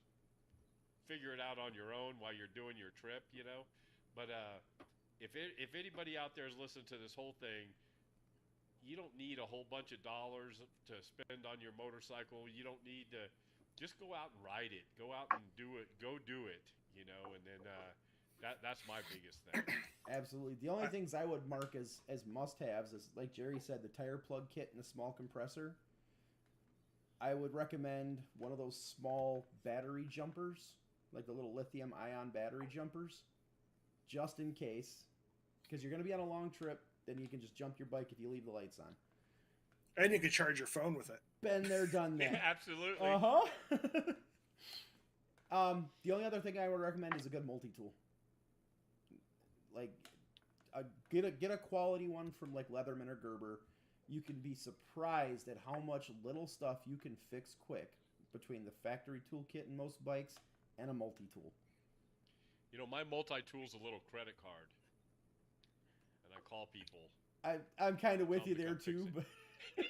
figure it out on your own while you're doing your trip, But if anybody out there is listening to this whole thing, you don't need a whole bunch of dollars to spend on your motorcycle. You don't need to just go out and ride it. Go out and do it. Go do it, and then that's my biggest thing. Absolutely. The only things I would mark as must-haves is, like Jerry said, the tire plug kit and the small compressor. I would recommend one of those small battery jumpers, like the little lithium-ion battery jumpers, just in case, because you're going to be on a long trip. Then you can just jump your bike if you leave the lights on. And you can charge your phone with it. Been there, done that. Yeah, absolutely. The only other thing I would recommend is a good multi-tool. Like, get a quality one from like Leatherman or Gerber. you can be surprised at how much little stuff you can fix quick between the factory toolkit in most bikes and a multi-tool. You know, my multi-tool's a little credit card, and I call people. I'm kind of with Tell you them to there come too, fix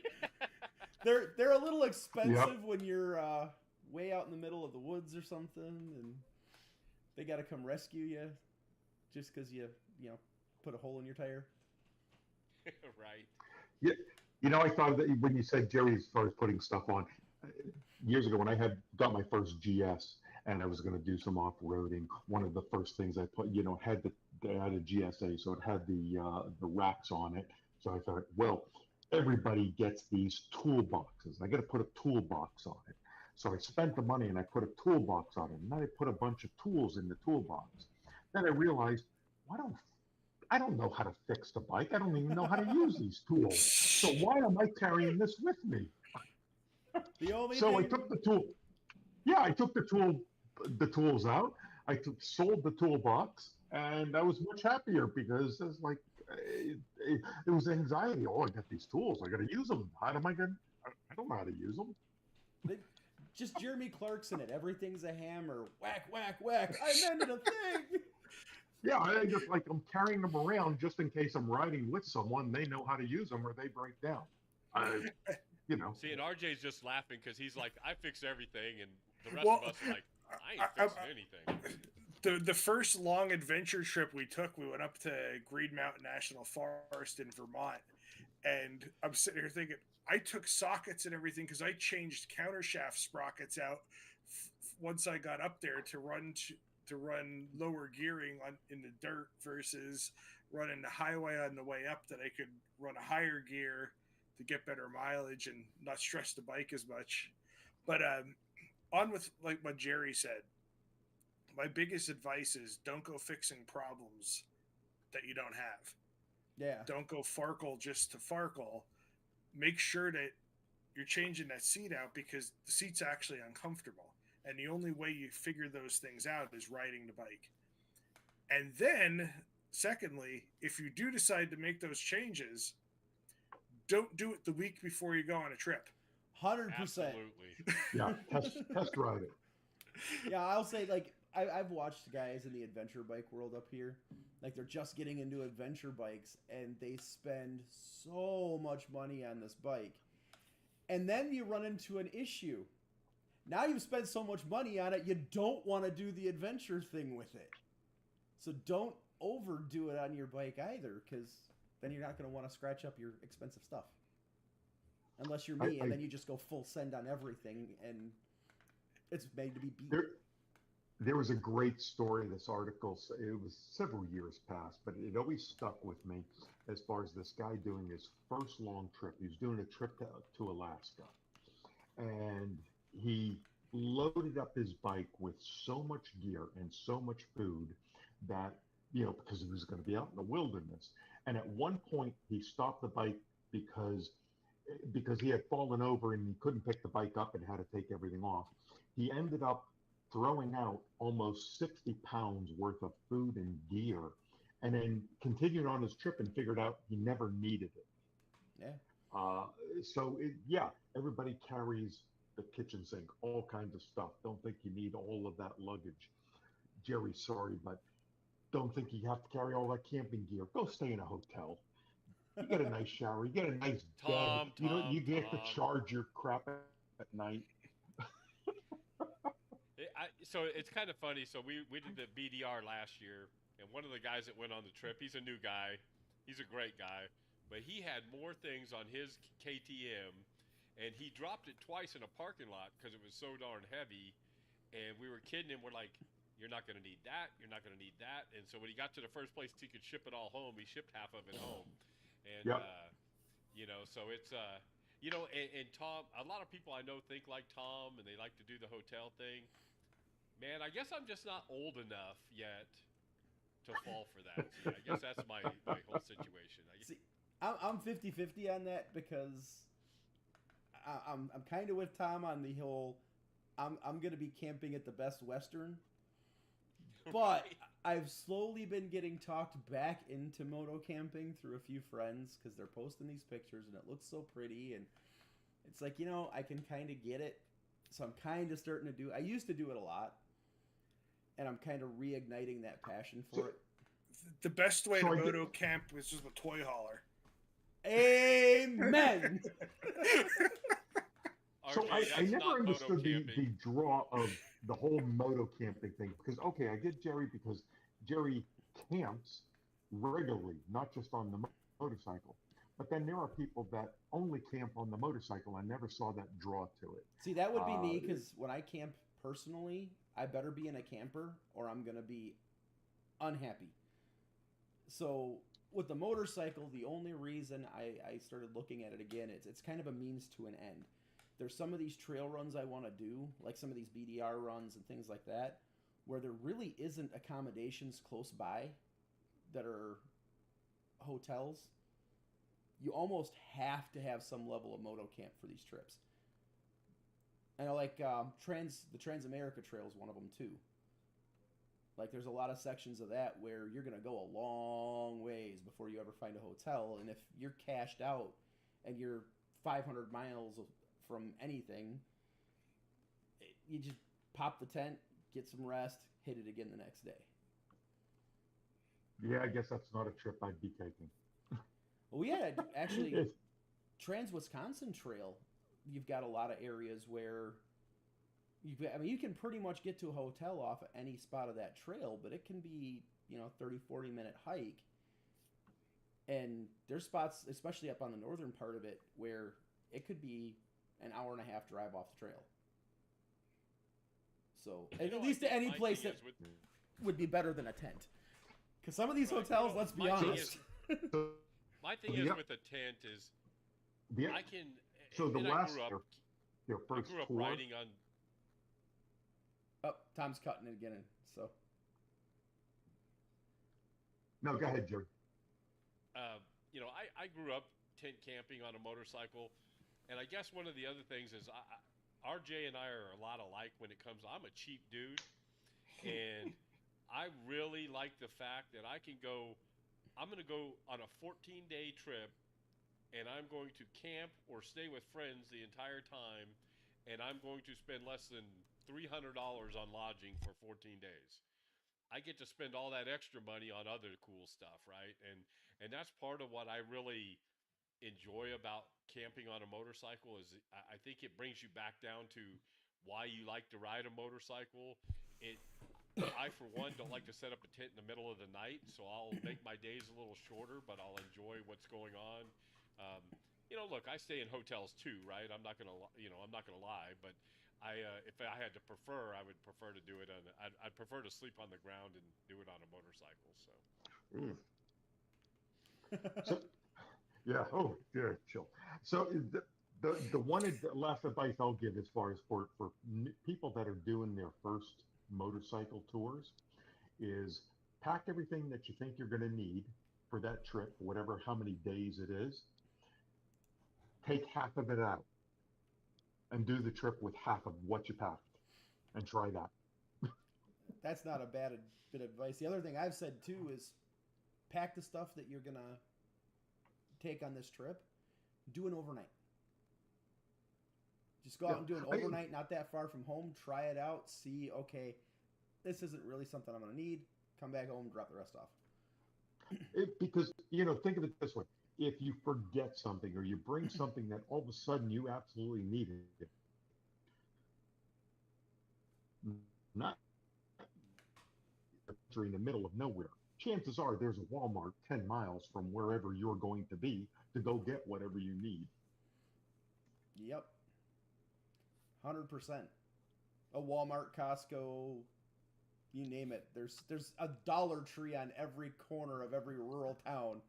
but they're a little expensive when you're way out in the middle of the woods or something, and they got to come rescue you just because you put a hole in your tire. Right. Yeah, you know, I thought that when you said Jerry, as far as putting stuff on, years ago when I got my first GS and I was going to do some off-roading, one of the first things I put, they had a GSA, so it had the racks on it. So I thought, well, everybody gets these toolboxes. I got to put a toolbox on it. So I spent the money and I put a toolbox on it. And then I put a bunch of tools in the toolbox. Then I realized, I don't know how to fix the bike. I don't even know how to use these tools. So why am I carrying this with me? The only So thing... I took the tool. Yeah, I took the tools out. Sold the toolbox, and I was much happier because it's like it was anxiety. Oh, I got these tools. I got to use them. How am I going? I don't know how to use them. Just Jeremy Clarkson it. Everything's a hammer. Whack, whack, whack. I mended a thing. Yeah, I'm carrying them around just in case I'm riding with someone. They know how to use them or they break down. See, and RJ's just laughing because he's like, I fix everything, and the rest of us are like, I ain't fixing anything. The first long adventure trip we took, we went up to Green Mountain National Forest in Vermont, and I'm sitting here thinking, I took sockets and everything because I changed countershaft sprockets out once I got up there to run lower gearing in the dirt versus running the highway on the way up, that I could run a higher gear to get better mileage and not stress the bike as much. But on with like what Jerry said, my biggest advice is don't go fixing problems that you don't have. Yeah. Don't go farkle just to farkle. Make sure that you're changing that seat out because the seat's actually uncomfortable. And the only way you figure those things out is riding the bike. And then, secondly, if you do decide to make those changes, don't do it the week before you go on a trip. 100%. Absolutely. Yeah, test ride it. Yeah, I'll say, like, I've watched guys in the adventure bike world up here. Like, they're just getting into adventure bikes, and they spend so much money on this bike. And then you run into an issue. Now you've spent so much money on it, you don't want to do the adventure thing with it. So don't overdo it on your bike either, because then you're not going to want to scratch up your expensive stuff. Unless you're me, and then you just go full send on everything, and it's made to be beat. There was a great story, this article, it was several years past, but it always stuck with me as far as this guy doing his first long trip. He was doing a trip to Alaska. And he loaded up his bike with so much gear and so much food that, because he was going to be out in the wilderness. And at one point, he stopped the bike because he had fallen over and he couldn't pick the bike up and had to take everything off. He ended up throwing out almost 60 pounds worth of food and gear, and then continued on his trip and figured out he never needed it. Yeah. Everybody carries the kitchen sink, all kinds of stuff. Don't think you need all of that luggage. Jerry, sorry, but don't think you have to carry all that camping gear. Go stay in a hotel. You get a nice shower. You get a nice bed. You get to charge your crap at night. So it's kind of funny. So we did the BDR last year, and one of the guys that went on the trip, he's a new guy. He's a great guy, but he had more things on his KTM, and he dropped it twice in a parking lot because it was so darn heavy. And we were kidding him. We're like, you're not going to need that. You're not going to need that. And so when he got to the first place he could ship it all home, he shipped half of it home. And, so it's, and Tom, a lot of people I know think like Tom, and they like to do the hotel thing. Man, I guess I'm just not old enough yet to fall for that. So I guess that's my whole situation. See, I'm 50-50 on that because I'm kind of with Tom on the whole, I'm going to be camping at the Best Western. But I've slowly been getting talked back into moto camping through a few friends because they're posting these pictures and it looks so pretty, and it's like, I can kind of get it. So I'm kind of starting to do. I used to do it a lot, and I'm kind of reigniting that passion for it. The best way So to I moto camp is just a toy hauler. Amen. So RJ, I that's never not understood moto the camping. draw of the whole moto camping thing, because okay, I get Jerry because Jerry camps regularly, not just on the motorcycle. But then there are people that only camp on the motorcycle. I never saw that draw to it. See, that would be me because when I camp personally, I better be in a camper or I'm gonna be unhappy. So with the motorcycle, the only reason I started looking at it again, it's kind of a means to an end. There's some of these trail runs I want to do, like some of these BDR runs and things like that, where there really isn't accommodations close by that are hotels. You almost have to have some level of moto camp for these trips. And I like the Trans-America Trail is one of them too. Like there's a lot of sections of that where you're going to go a long ways before you ever find a hotel. And if you're cashed out and you're 500 miles from anything, you just pop the tent, get some rest, hit it again the next day. Yeah, I guess that's not a trip I'd be taking. Well, yeah, actually, Trans-Wisconsin Trail, you've got a lot of areas where you can pretty much get to a hotel off of any spot of that trail, but it can be, 30, 40-minute hike. And there's spots, especially up on the northern part of it, where it could be an hour and a half drive off the trail. So, at least to any place that would be better than a tent. Because some of these hotels, let's be honest. My thing is with a tent is I can. So the last your I first grew up tour. riding on. Oh, Tom's cutting it again. So. No, go ahead, Jerry. I grew up tent camping on a motorcycle, and I guess one of the other things is RJ and I are a lot alike when it comes. I'm a cheap dude, and I really like the fact that I can go. I'm going to go on a 14-day trip, and I'm going to camp or stay with friends the entire time, and I'm going to spend less than $300 on lodging for 14 days. I get to spend all that extra money on other cool stuff, right? And that's part of what I really enjoy about camping on a motorcycle is I think it brings you back down to why you like to ride a motorcycle. I, for one, don't like to set up a tent in the middle of the night, so I'll make my days a little shorter, but I'll enjoy what's going on. Look, I stay in hotels too, right? I'm not gonna lie, but if I had to prefer, I would prefer to do it I'd prefer to sleep on the ground and do it on a motorcycle. So. So yeah. Oh, dear, chill. So the one last advice I'll give as far as for people that are doing their first motorcycle tours is pack everything that you think you're going to need for that trip, how many days it is. Take half of it out and do the trip with half of what you packed and try that. That's not a bad bit of advice. The other thing I've said too is pack the stuff that you're going to take on this trip. Do an overnight. Just go out and do an overnight, not that far from home. Try it out. See, okay, this isn't really something I'm going to need. Come back home, drop the rest off. Because, think of it this way. If you forget something or you bring something that all of a sudden you absolutely need it, not in the middle of nowhere, chances are there's a Walmart 10 miles from wherever you're going to be to go get whatever you need. Yep. 100%. A Walmart, Costco, you name it. There's a Dollar Tree on every corner of every rural town.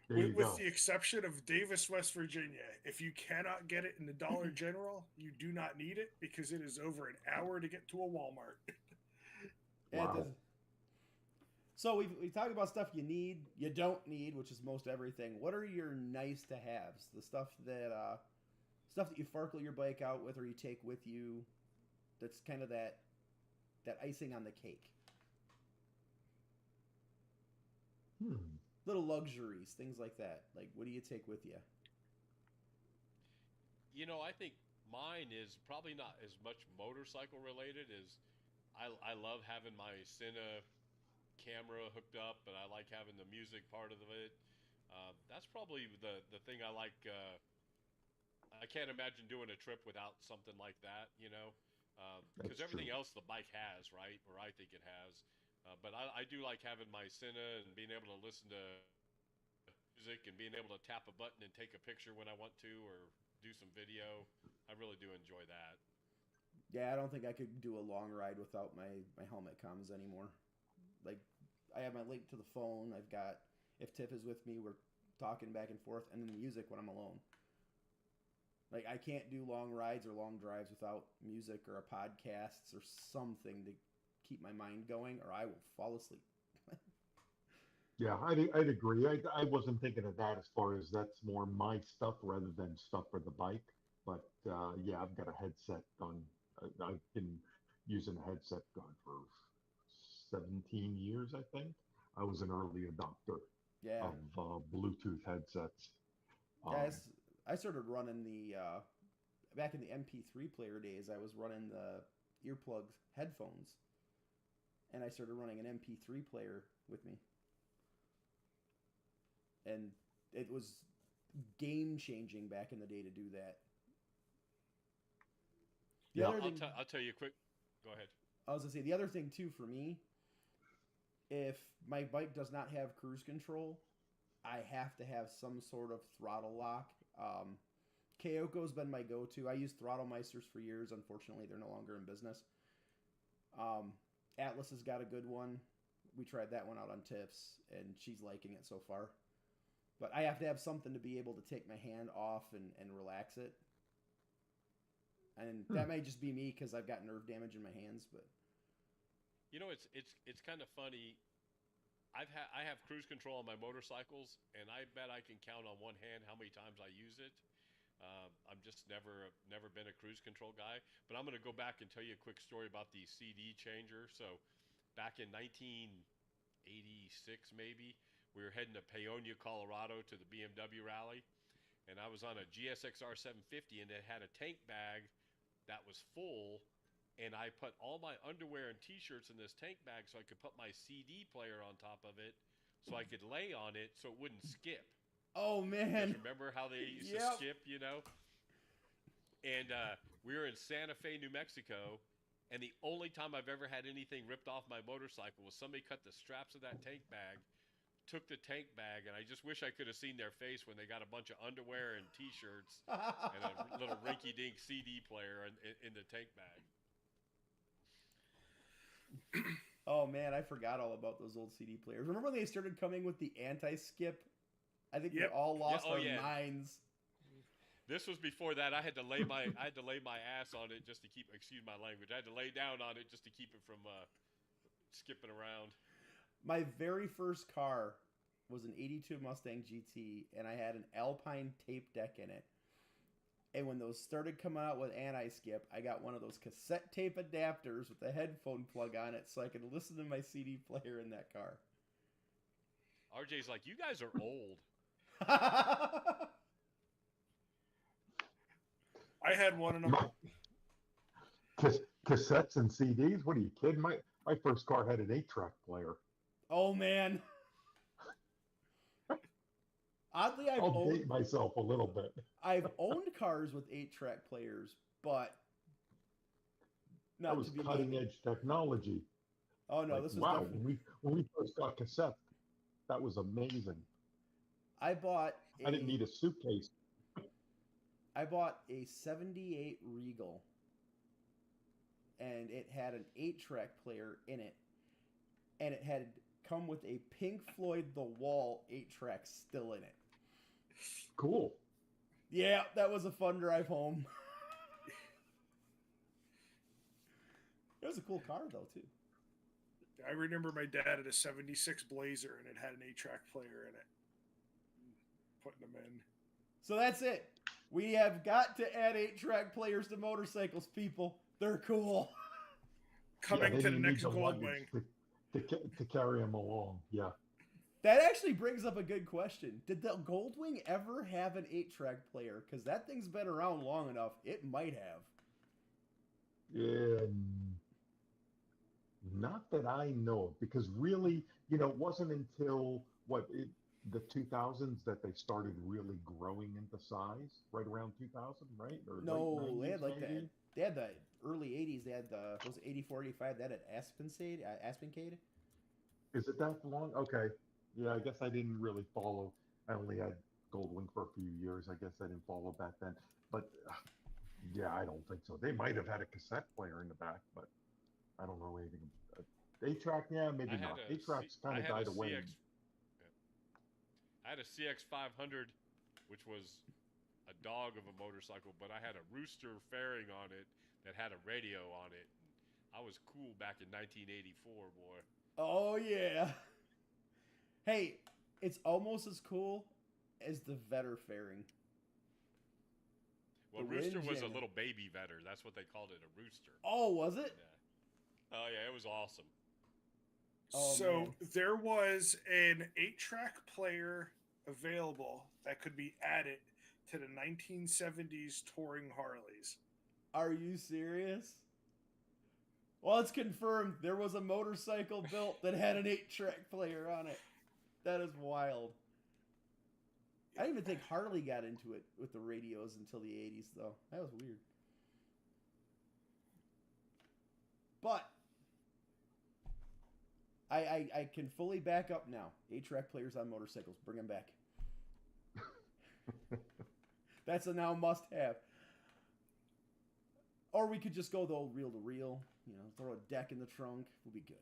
With the exception of Davis, West Virginia. If you cannot get it in the Dollar General, you do not need it because it is over an hour to get to a Walmart. Wow. So we talk about stuff you need, you don't need, which is most everything. What are your nice to haves? The stuff that you farkle your bike out with or you take with you, that's kind of that icing on the cake. Little luxuries, things like that. Like, what do you take with you? I think mine is probably not as much motorcycle related as I love having my Cine camera hooked up, and I like having the music part of it. That's probably the thing I like. I can't imagine doing a trip without something like that, because That's everything true. else the bike has, right? Or I think it has. But I do like having my Cine and being able to listen to music and being able to tap a button and take a picture when I want to or do some video. I really do enjoy that. Yeah, I don't think I could do a long ride without my helmet comms anymore. Like, I have my link to the phone. I've got, if Tiff is with me, we're talking back and forth, and then the music when I'm alone. Like, I can't do long rides or long drives without music or a podcasts or something to keep my mind going, or I will fall asleep. Yeah, I'd agree. I wasn't thinking of that as far as that's more my stuff rather than stuff for the bike. But yeah, I've got a headset on. I've been using a headset gone for 17 years, I think. I was an early adopter Yeah, of Bluetooth headsets. Um, guys, I started running the back in the MP3 player days. I was running the earplugs headphones, and I started running an MP3 player with me, and it was game changing back in the day to do that. The Yeah. other thing I'll tell you quick. Go ahead. I was gonna say, the other thing too for me, if my bike does not have cruise control, I have to have some sort of throttle lock. Kayoko's been my go-to. I used Throttle Meisters for years. Unfortunately, they're no longer in business. Atlas has got a good one. We tried that one out on Tips, and she's liking it so far. But I have to have something to be able to take my hand off and relax it. And that may just be me because I've got nerve damage in my hands, but It's kind of funny. I have cruise control on my motorcycles, and I bet I can count on one hand how many times I use it. I'm just never been a cruise control guy. But I'm going to go back and tell you a quick story about the CD changer. So, back in 1986, maybe we were heading to Paonia, Colorado, to the BMW rally, and I was on a GSXR 750, and it had a tank bag that was full, and I put all my underwear and t-shirts in this tank bag so I could put my CD player on top of it so I could lay on it so it wouldn't skip. oh You man, guys remember how they used to Yep. skip, And we were in Santa Fe, New Mexico, and the only time I've ever had anything ripped off my motorcycle was somebody cut the straps of that tank bag, took the tank bag, and I just wish I could have seen their face when they got a bunch of underwear and t-shirts and a little rinky-dink CD player in the tank bag. Oh man, I forgot all about those old CD players. Remember when they started coming with the anti-skip? I think we Yep. all lost Yeah, oh, our yeah. minds. This was before that. I had to lay my ass on it just to keep. Excuse my language. I had to lay down on it just to keep it from skipping around. My very first car was an 82 Mustang GT, and I had an Alpine tape deck in it. And when those started coming out with anti-skip, I got one of those cassette tape adapters with a headphone plug on it so I could listen to my CD player in that car. RJ's like, you guys are old. I had one of them. Cassettes and CDs? What are you kidding? My first car had an 8-track player. Oh man. Oddly, I'll date myself a little bit. I've owned cars with 8-track players, but not That was to be cutting named. edge technology. Oh no, Like, this was wow. definitely. When we first got cassette, that was amazing. I bought I didn't need a suitcase. I bought a 78 Regal, and it had an 8-track player in it, and it had come with a Pink Floyd The Wall 8-track still in it. Cool. Yeah, that was a fun drive home. It was a cool car, though, too. I remember my dad had a 76 Blazer and it had an 8-track player in it. Putting them in. So that's it. We have got to add 8-track players to motorcycles, people. They're cool. Coming then to the you need next the Gold luggage Wing. to carry them along. Yeah. That actually brings up a good question. Did the Goldwing ever have an 8-track player? Because that thing's been around long enough. It might have. Yeah, not that I know of, because really, it wasn't until the 2000s that they started really growing into size, right around 2000, right? Or No, late 90s, they had like maybe? that. They had the early 80s. They had the, was it 84, 85? They had Aspencade. Is it that long? Okay. Yeah, I guess I didn't really follow. I only had Goldwing for a few years. I guess I didn't follow back then. But yeah, I don't think so. They might have had a cassette player in the back, but I don't know anything. 8-track, yeah, maybe not. 8-tracks kind of died away. I had a CX 500, which was a dog of a motorcycle, but I had a rooster fairing on it that had a radio on it. I was cool back in 1984, boy. Oh, yeah. Hey, it's almost as cool as the Vetter fairing. Well, Rooster was a little baby Vetter. That's what they called it, a Rooster. Oh, was it? Yeah. Oh, yeah, it was awesome. Oh, so man. there was an 8-track player available that could be added to the 1970s touring Harleys. Are you serious? Well, it's confirmed. There was a motorcycle built that had an 8-track player on it. That is wild. I didn't even think Harley got into it with the radios until the 80s, though. That was weird. But I can fully back up now. 8-track players on motorcycles. Bring them back. That's a now must-have. Or we could just go the old reel-to-reel. Throw a deck in the trunk. We'll be good.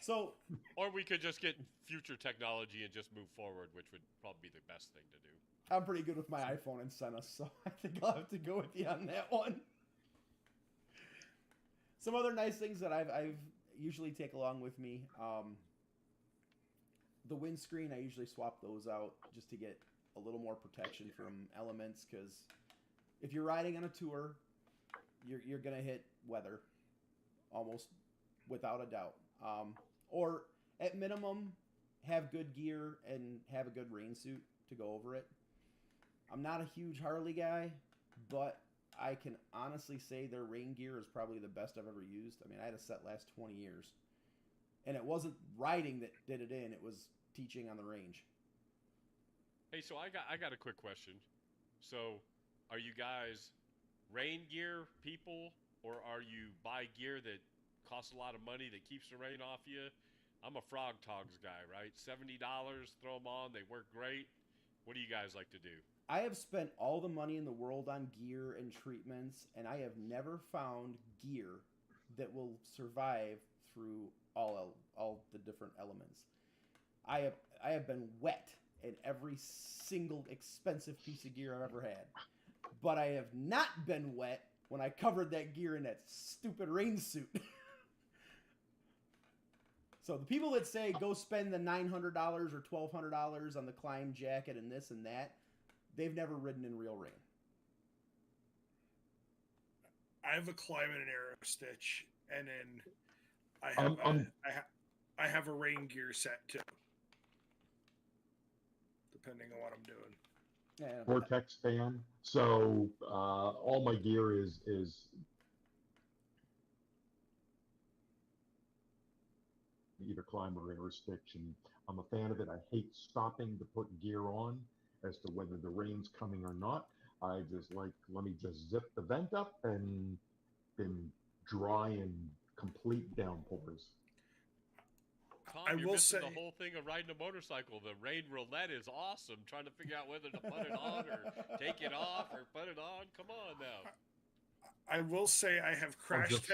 So, or we could just get future technology and just move forward, which would probably be the best thing to do. I'm pretty good with my iPhone and Senna, so I think I'll have to go with you on that one. Some other nice things that I've usually take along with me. The windscreen, I usually swap those out just to get a little more protection from elements, because if you're riding on a tour, you're going to hit weather almost without a doubt. Or at minimum, have good gear and have a good rain suit to go over it. I'm not a huge Harley guy, but I can honestly say their rain gear is probably the best I've ever used. I mean, I had a set last 20 years. And it wasn't riding that did it in, it was teaching on the range. Hey, so I got a quick question. So, are you guys rain gear people, or are you buy gear that costs a lot of money that keeps the rain off you? I'm a Frog Togs guy, right? $70, throw them on, they work great. What do you guys like to do? I have spent all the money in the world on gear and treatments, and I have never found gear that will survive through all the different elements. I have been wet in every single expensive piece of gear I've ever had, but I have not been wet when I covered that gear in that stupid rain suit. So the people that say go spend the $900 or $1,200 on the climb jacket and this and that, they've never ridden in real rain. I have a climb and an arrow stitch, and then I have a rain gear set too, depending on what I'm doing. Yeah, Vortex fan. So all my gear is either climb or arrow stitch, and I'm a fan of it. I hate stopping to put gear on as to whether the rain's coming or not. I just let me just zip the vent up and then dry and complete downpours. Tom, you're missing the whole thing of riding a motorcycle. The rain roulette is awesome. Trying to figure out whether to put it on or take it off or put it on. Come on now. I will say I have crashed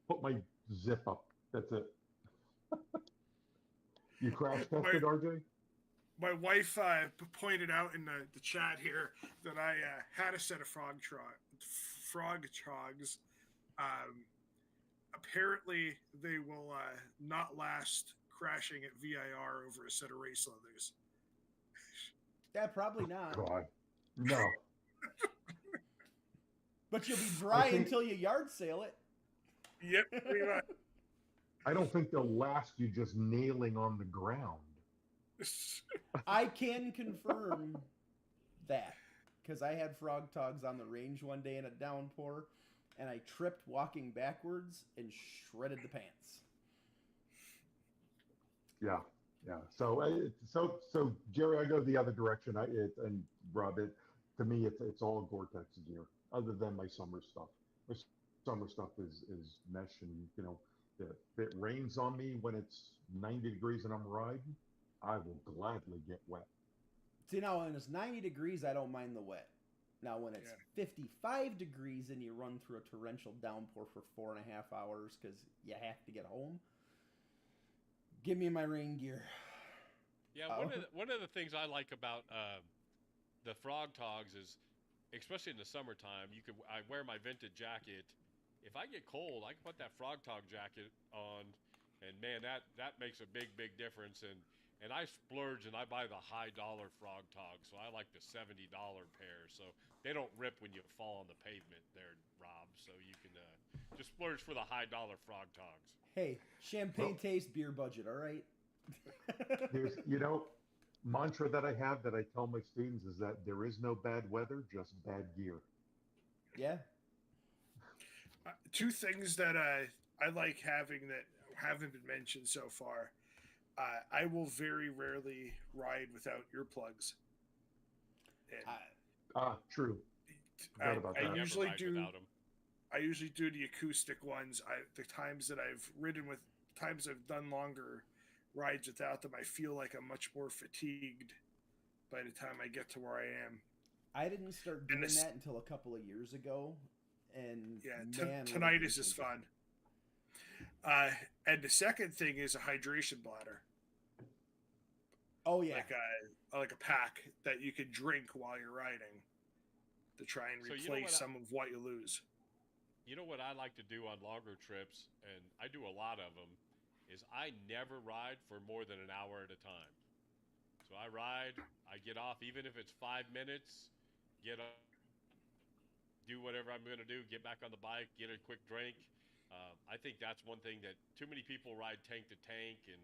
put my zip up. That's it. You crash tested, RJ? My wife pointed out in the chat here that I had a set of frog trogs. Apparently, they will not last crashing at VIR over a set of race leathers. Yeah, probably not. God, no. But you'll be dry until you yard sale it. Yep, pretty much. I don't think they'll last you just nailing on the ground. I can confirm that because I had frog togs on the range one day in a downpour, and I tripped walking backwards and shredded the pants. Yeah, yeah. So Jerry, I go the other direction. And Rob, to me, it's all Gore-Tex gear, other than my summer stuff. My summer stuff is mesh, and if it rains on me when it's 90 degrees and I'm riding, I will gladly get wet. See, now when it's 90 degrees, I don't mind the wet. Now when it's 55 degrees and you run through a torrential downpour for 4.5 hours because you have to get home, give me my rain gear. Yeah, one of the things I like about the frog togs is, especially in the summertime, I wear my vintage jacket. If I get cold, I can put that frog tog jacket on, and man, that makes a big difference. And I splurge and I buy the high dollar frog togs, so I like the $70 pair, so they don't rip when you fall on the pavement there, Rob. So you can just splurge for the high dollar frog togs. Hey, champagne taste, beer budget, all right? There's, mantra that I have that I tell my students is that there is no bad weather, just bad gear. Yeah. Two things that I like having that haven't been mentioned so far. I will very rarely ride without earplugs. True. I usually do. I usually do the acoustic ones. The times that I've ridden with, times I've done longer rides without them, I feel like I'm much more fatigued by the time I get to where I am. I didn't start doing that until a couple of years ago, and tinnitus is fun. And the second thing is a hydration bladder. Oh yeah, like a pack that you can drink while you're riding to try and replace some of what you lose. You know what I like to do on longer trips, and I do a lot of them, is I never ride for more than an hour at a time. So I ride, I get off, even if it's 5 minutes, get up, do whatever I'm going to do, get back on the bike, get a quick drink. I think that's one thing that too many people ride tank to tank, and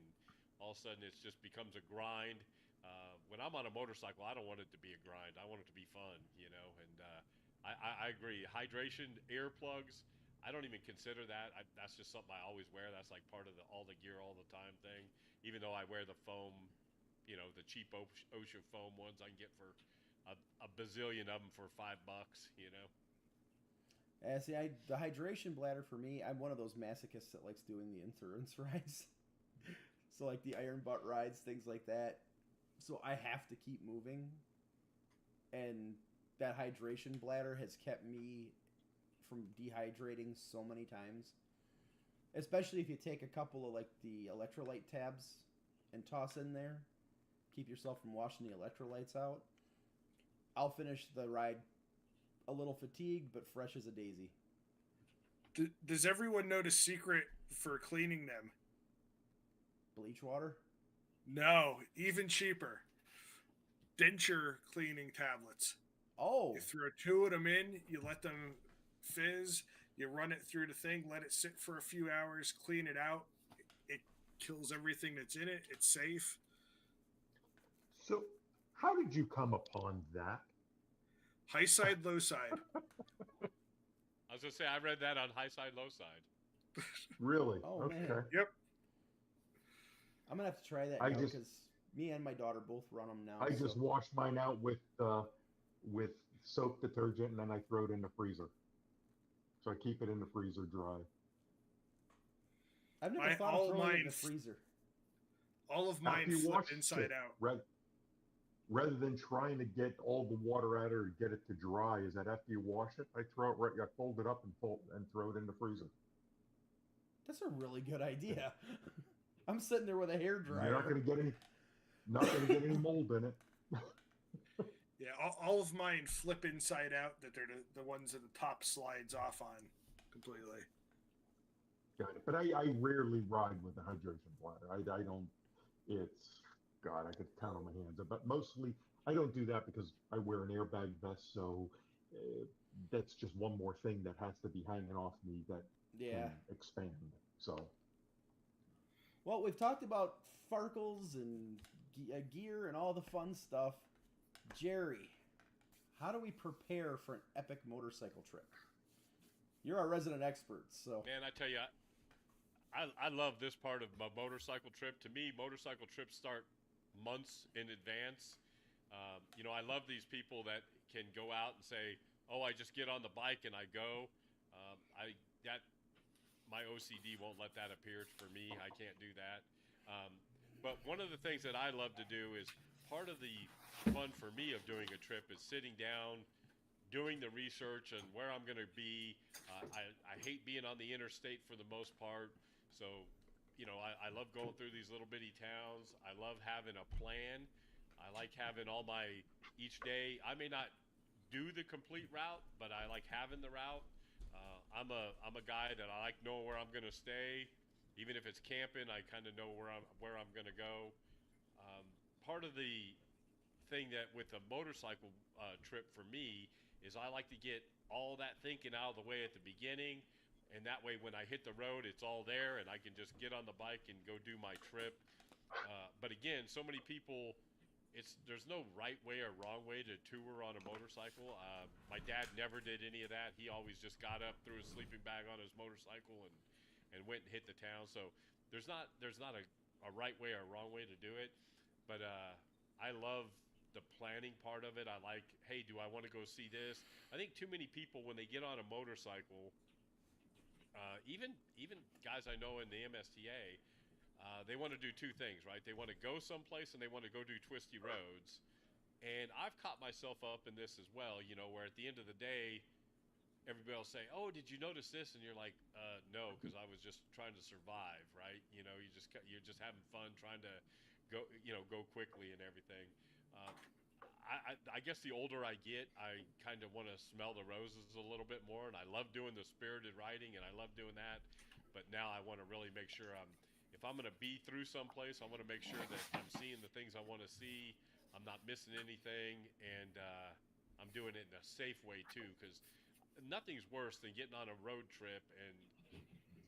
all of a sudden it just becomes a grind. When I'm on a motorcycle, I don't want it to be a grind. I want it to be fun, and I agree. Hydration, earplugs, I don't even consider that. That's just something I always wear. That's like part of all the gear all the time thing, even though I wear the foam, the cheap OSHA foam ones I can get for a bazillion of them for $5, See, the hydration bladder for me, I'm one of those masochists that likes doing the endurance rides. So like the iron butt rides, things like that. So I have to keep moving. And that hydration bladder has kept me from dehydrating so many times. Especially if you take a couple of like the electrolyte tabs and toss in there. Keep yourself from washing the electrolytes out. I'll finish the ride a little fatigued, but fresh as a daisy. Does everyone know the secret for cleaning them? Bleach water? No, even cheaper. Denture cleaning tablets. Oh. You throw 2 of them in, you let them fizz, you run it through the thing, let it sit for a few hours, clean it out. It kills everything that's in it. It's safe. So, how did you come upon that? High side, low side. I was going to say, I read that on High Side, Low Side. Really? Oh, okay. Man. Yep. I'm going to have to try that now because me and my daughter both run them now. I just wash mine out with soap detergent, and then I throw it in the freezer. So I keep it in the freezer dry. I've never thought of throwing it in the freezer. All of mine flip inside out. Rather than trying to get all the water out of it or get it to dry, is that after you wash it, I fold it up and throw it in the freezer. That's a really good idea. I'm sitting there with a hairdryer. You're not going to get any mold in it. Yeah, all of mine flip inside out. That they're the ones that the top slides off on completely. Got it. But I rarely ride with a hydration bladder. I don't. God, I could count on my hands. But mostly, I don't do that because I wear an airbag vest, so that's just one more thing that has to be hanging off me that can expand. So, Well, we've talked about Farkles and gear and all the fun stuff. Jerry, how do we prepare for an epic motorcycle trip? You're our resident expert, so. Man, I tell you, I love this part of my motorcycle trip. To me, motorcycle trips start months in advance. You know, I love these people that can go out and say, "Oh, I just get on the bike and I go." My OCD won't let that appear for me. I can't do that. But one of the things that I love to do is part of the fun for me of doing a trip is sitting down, doing the research and where I'm going to be. I hate being on the interstate for the most part. So, you know, I love going through these little bitty towns. I love having a plan. I like having each day. I may not do the complete route, but I like having the route. I'm a guy that I like knowing where I'm going to stay. Even if it's camping, I kind of know where I'm going to go. Part of the thing that with a motorcycle trip for me is I like to get all that thinking out of the way at the beginning, and that way when I hit the road, it's all there, and I can just get on the bike and go do my trip. But again, so many people, there's no right way or wrong way to tour on a motorcycle. My dad never did any of that. He always just got up, threw his sleeping bag on his motorcycle, and went and hit the town. So there's not a right way or a wrong way to do it. But I love the planning part of it. I like, hey, do I want to go see this? I think too many people, when they get on a motorcycle, even guys I know in the MSTA, they want to do two things, right? They want to go someplace and they want to go do twisty roads. And I've caught myself up in this as well, you know, where at the end of the day, everybody will say, "Oh, did you notice this?" And you're like, "No, because I was just trying to survive," right? You know, you're just having fun trying to go quickly and everything. I guess the older I get, I kind of want to smell the roses a little bit more, and I love doing the spirited riding, and I love doing that. But now I want to really make sure if I'm going to be through someplace, I want to make sure that I'm seeing the things I want to see. I'm not missing anything, and I'm doing it in a safe way too, because nothing's worse than getting on a road trip and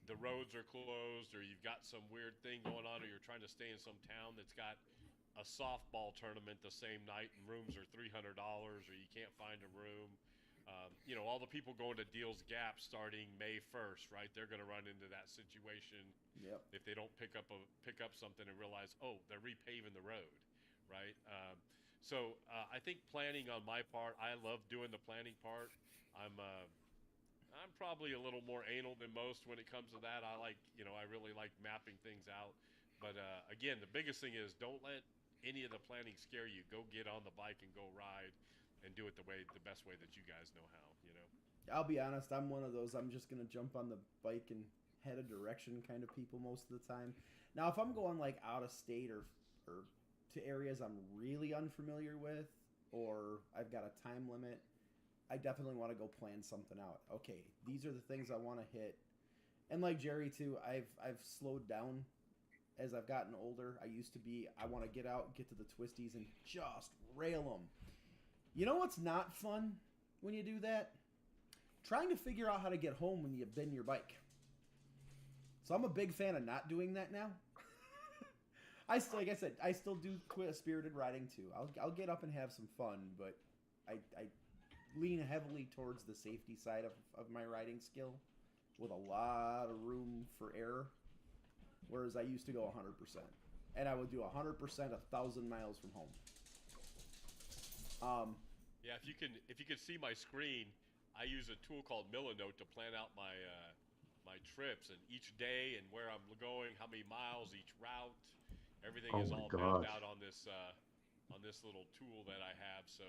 the roads are closed, or you've got some weird thing going on, or you're trying to stay in some town that's got a softball tournament the same night and rooms are $300, or you can't find a room. You know, all the people going to Deals Gap starting May 1st, right? They're going to run into that situation. Yep. If they don't pick up something and realize, oh, they're repaving the road, right? So I think planning on my part, I love doing the planning part. I'm probably a little more anal than most when it comes to that. I really like mapping things out. But again, the biggest thing is don't let any of the planning scare you. Go get on the bike and go ride and do it the best way that you guys know how, you know. I'll be honest, I'm one of those, I'm just going to jump on the bike and head a direction kind of people most of the time. Now, if I'm going like out of state or to areas I'm really unfamiliar with, or I've got a time limit, I definitely want to go plan something out. Okay, these are the things I want to hit. And like Jerry too, I've slowed down as I've gotten older. I used to be, I want to get out, get to the twisties, and just rail them. You know what's not fun when you do that? Trying to figure out how to get home when you bend your bike. So I'm a big fan of not doing that now. Like I said, I still do spirited riding too. I'll get up and have some fun, but I lean heavily towards the safety side of my riding skill with a lot of room for error. Whereas I used to go 100%. And I would do 100% 1,000 miles from home. Yeah, if you can see my screen, I use a tool called Milanote to plan out my trips, and each day and where I'm going, how many miles, each route, everything is all mapped out on this little tool that I have. So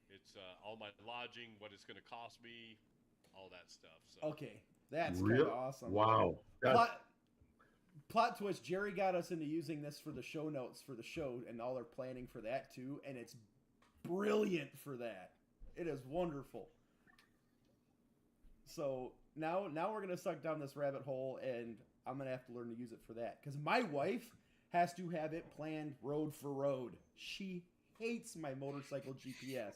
it's all my lodging, what it's going to cost me, all that stuff. So. Okay, that's kind of awesome. Wow. Plot twist, Jerry got us into using this for the show notes for the show and all our planning for that too, and it's brilliant for that. It is wonderful. So now we're going to suck down this rabbit hole, and I'm going to have to learn to use it for that. Because my wife has to have it planned road for road. She hates my motorcycle GPS.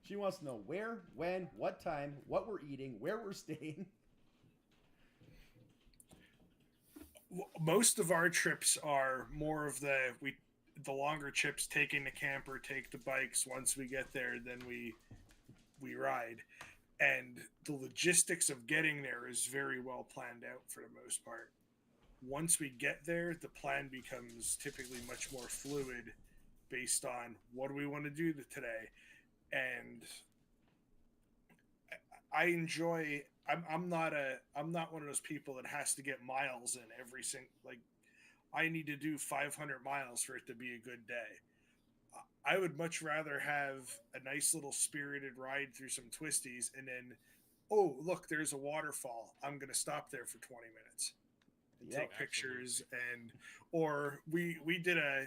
She wants to know where, when, what time, what we're eating, where we're staying. Most of our trips are more of the longer trips, taking the camper, take the bikes. Once we get there, then we ride, and the logistics of getting there is very well planned out for the most part. Once we get there, the plan becomes typically much more fluid based on what do we want to do today. And I enjoy. I'm not one of those people that has to get miles in every single, like, I need to do 500 miles for it to be a good day. I would much rather have a nice little spirited ride through some twisties and then, oh, look, there's a waterfall. I'm going to stop there for 20 minutes and Yep. take pictures. And, or we did a,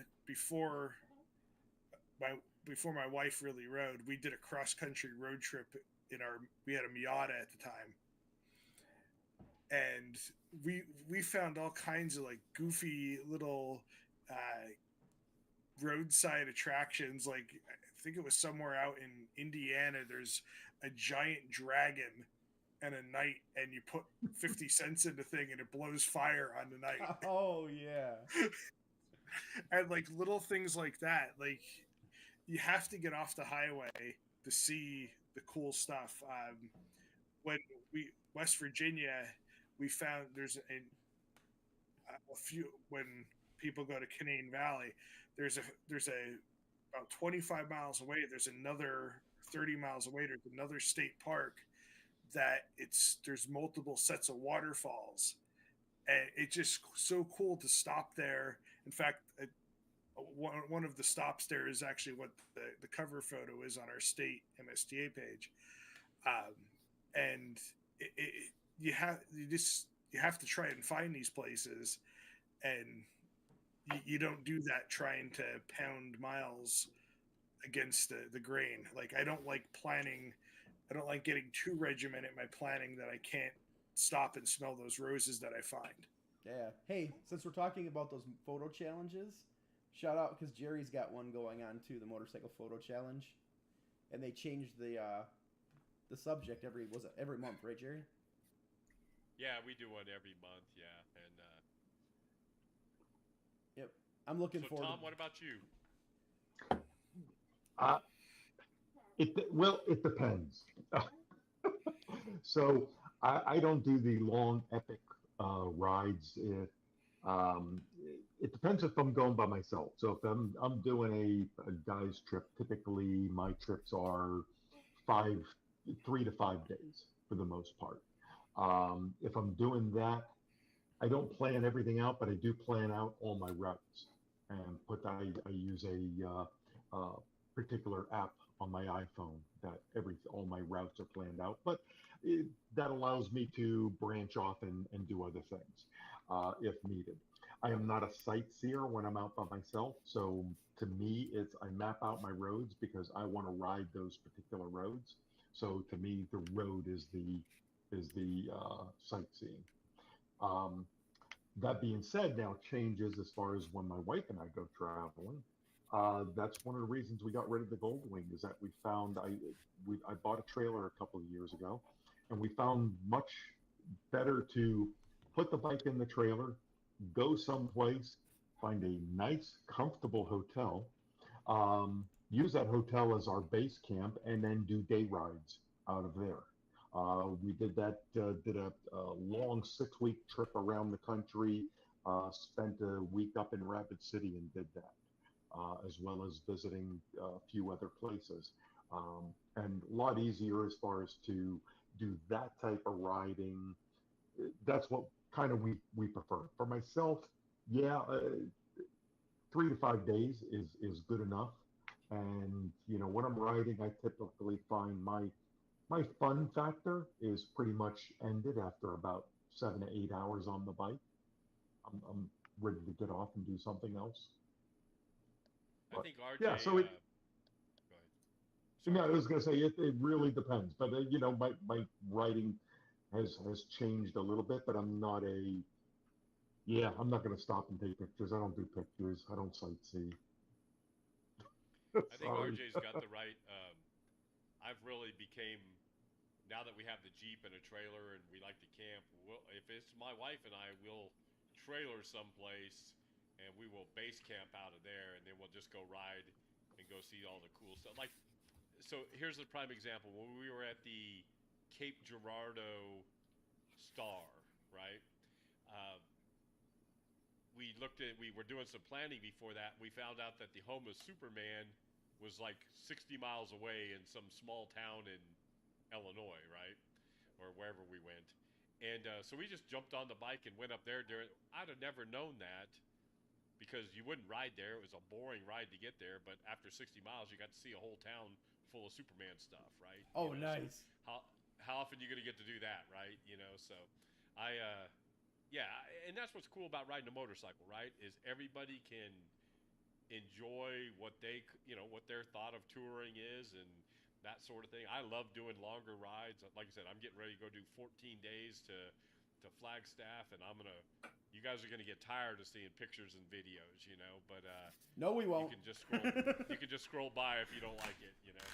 my, before my wife really rode, we did a cross country road trip we had a Miata at the time. And we found all kinds of like goofy little roadside attractions. Like, I think it was somewhere out in Indiana, there's a giant dragon and a knight, and you put 50 cents in the thing and it blows fire on the knight. Oh yeah. And like little things like that, like, you have to get off the highway to see the cool stuff. When West Virginia, we found there's a few, when people go to Canaan Valley, there's about 25 miles away, there's another 30 miles away, there's another state park that there's multiple sets of waterfalls, and it's just so cool to stop there. In fact, one of the stops there is actually what the cover photo is on our state MSTA page. And you have to try and find these places, and you don't do that trying to pound miles against the grain. Like, I don't like getting too regimented in my planning that I can't stop and smell those roses that I find. Yeah. Hey, since we're talking about those photo challenges, shout out, because Jerry's got one going on too, the motorcycle photo challenge, and they changed the subject every month, right, Jerry? Yeah, we do one every month. Yeah, and Yep. I'm looking so forward. Tom, what about you? It depends. So I don't do the long epic rides. It depends if I'm going by myself. So if I'm doing a guy's trip, typically my trips are 3 to 5 days for the most part. If I'm doing that, I don't plan everything out, but I do plan out all my routes, and I use a particular app on my iPhone that all my routes are planned out. But that allows me to branch off and do other things if needed. I am not a sightseer when I'm out by myself, so to me, I map out my roads because I want to ride those particular roads. So to me, the road is the sightseeing. That being said, now changes as far as when my wife and I go traveling. That's one of the reasons we got rid of the Goldwing, is that we found I bought a trailer a couple of years ago, and we found much better to put the bike in the trailer, go someplace, find a nice, comfortable hotel, use that hotel as our base camp, and then do day rides out of there. We did that, did a long 6-week trip around the country, spent a week up in Rapid City and did that, as well as visiting a few other places. And a lot easier as far as to do that type of riding. That's what kind of we prefer. For myself, yeah, 3 to 5 days is good enough. And, when I'm riding, I typically find my fun factor is pretty much ended after about 7 to 8 hours on the bike. I'm ready to get off and do something else. I think RJ. Yeah, so go ahead. Yeah, I was going to say it really depends, but my writing has changed a little bit, but I'm not going to stop and take pictures. I don't do pictures. I don't sightsee. I think Sorry. RJ's got the right. I've really became, now that we have the Jeep and a trailer and we like to camp. If it's my wife and I, we'll trailer someplace, and we will base camp out of there, and then we'll just go ride and go see all the cool stuff. Like, so here's a prime example. When we were at the Cape Girardeau Star, right? We were doing some planning before that. We found out that the home of Superman was like 60 miles away in some small town in Illinois, right? Or wherever we went. And so we just jumped on the bike and went up there. I'd have never known that because you wouldn't ride there. It was a boring ride to get there. But after 60 miles, you got to see a whole town full of Superman stuff, right? Oh, you know, nice. So how often are you going to get to do that, right? You know, so yeah, and that's what's cool about riding a motorcycle, right? Is everybody can enjoy what what their thought of touring is and that sort of thing. I love doing longer rides. Like I said, I'm getting ready to go do 14 days to Flagstaff, and you guys are gonna get tired of seeing pictures and videos, you know. But no, we won't. You can just scroll by if you don't like it, you know.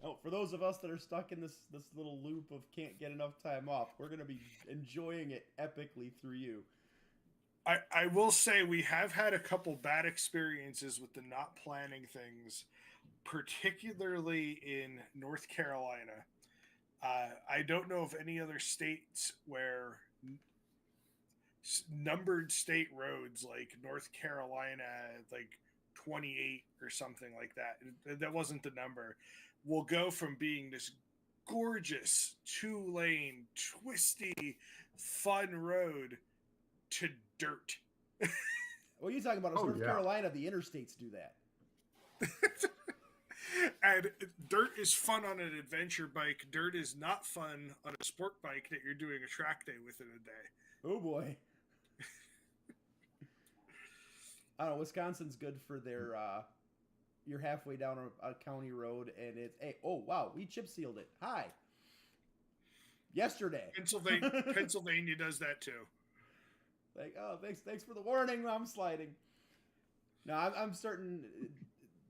No, for those of us that are stuck in this little loop of can't get enough time off, we're gonna be enjoying it epically through you. I will say we have had a couple bad experiences with the not planning things, particularly in North Carolina. I don't know of any other states where numbered state roads like North Carolina, like 28 or something like that. That wasn't the number. Will go from being this gorgeous 2-lane, twisty, fun road to dirt. What are you talking about? North Carolina, the interstates do that. And dirt is fun on an adventure bike. Dirt is not fun on a sport bike that you're doing a track day with in a day. Oh boy. I don't know. Wisconsin's good for their. You're halfway down a county road, and it's oh wow, we chip sealed it. Hi. Yesterday. Pennsylvania does that too. Like, oh, thanks for the warning. I'm sliding. No, I'm starting.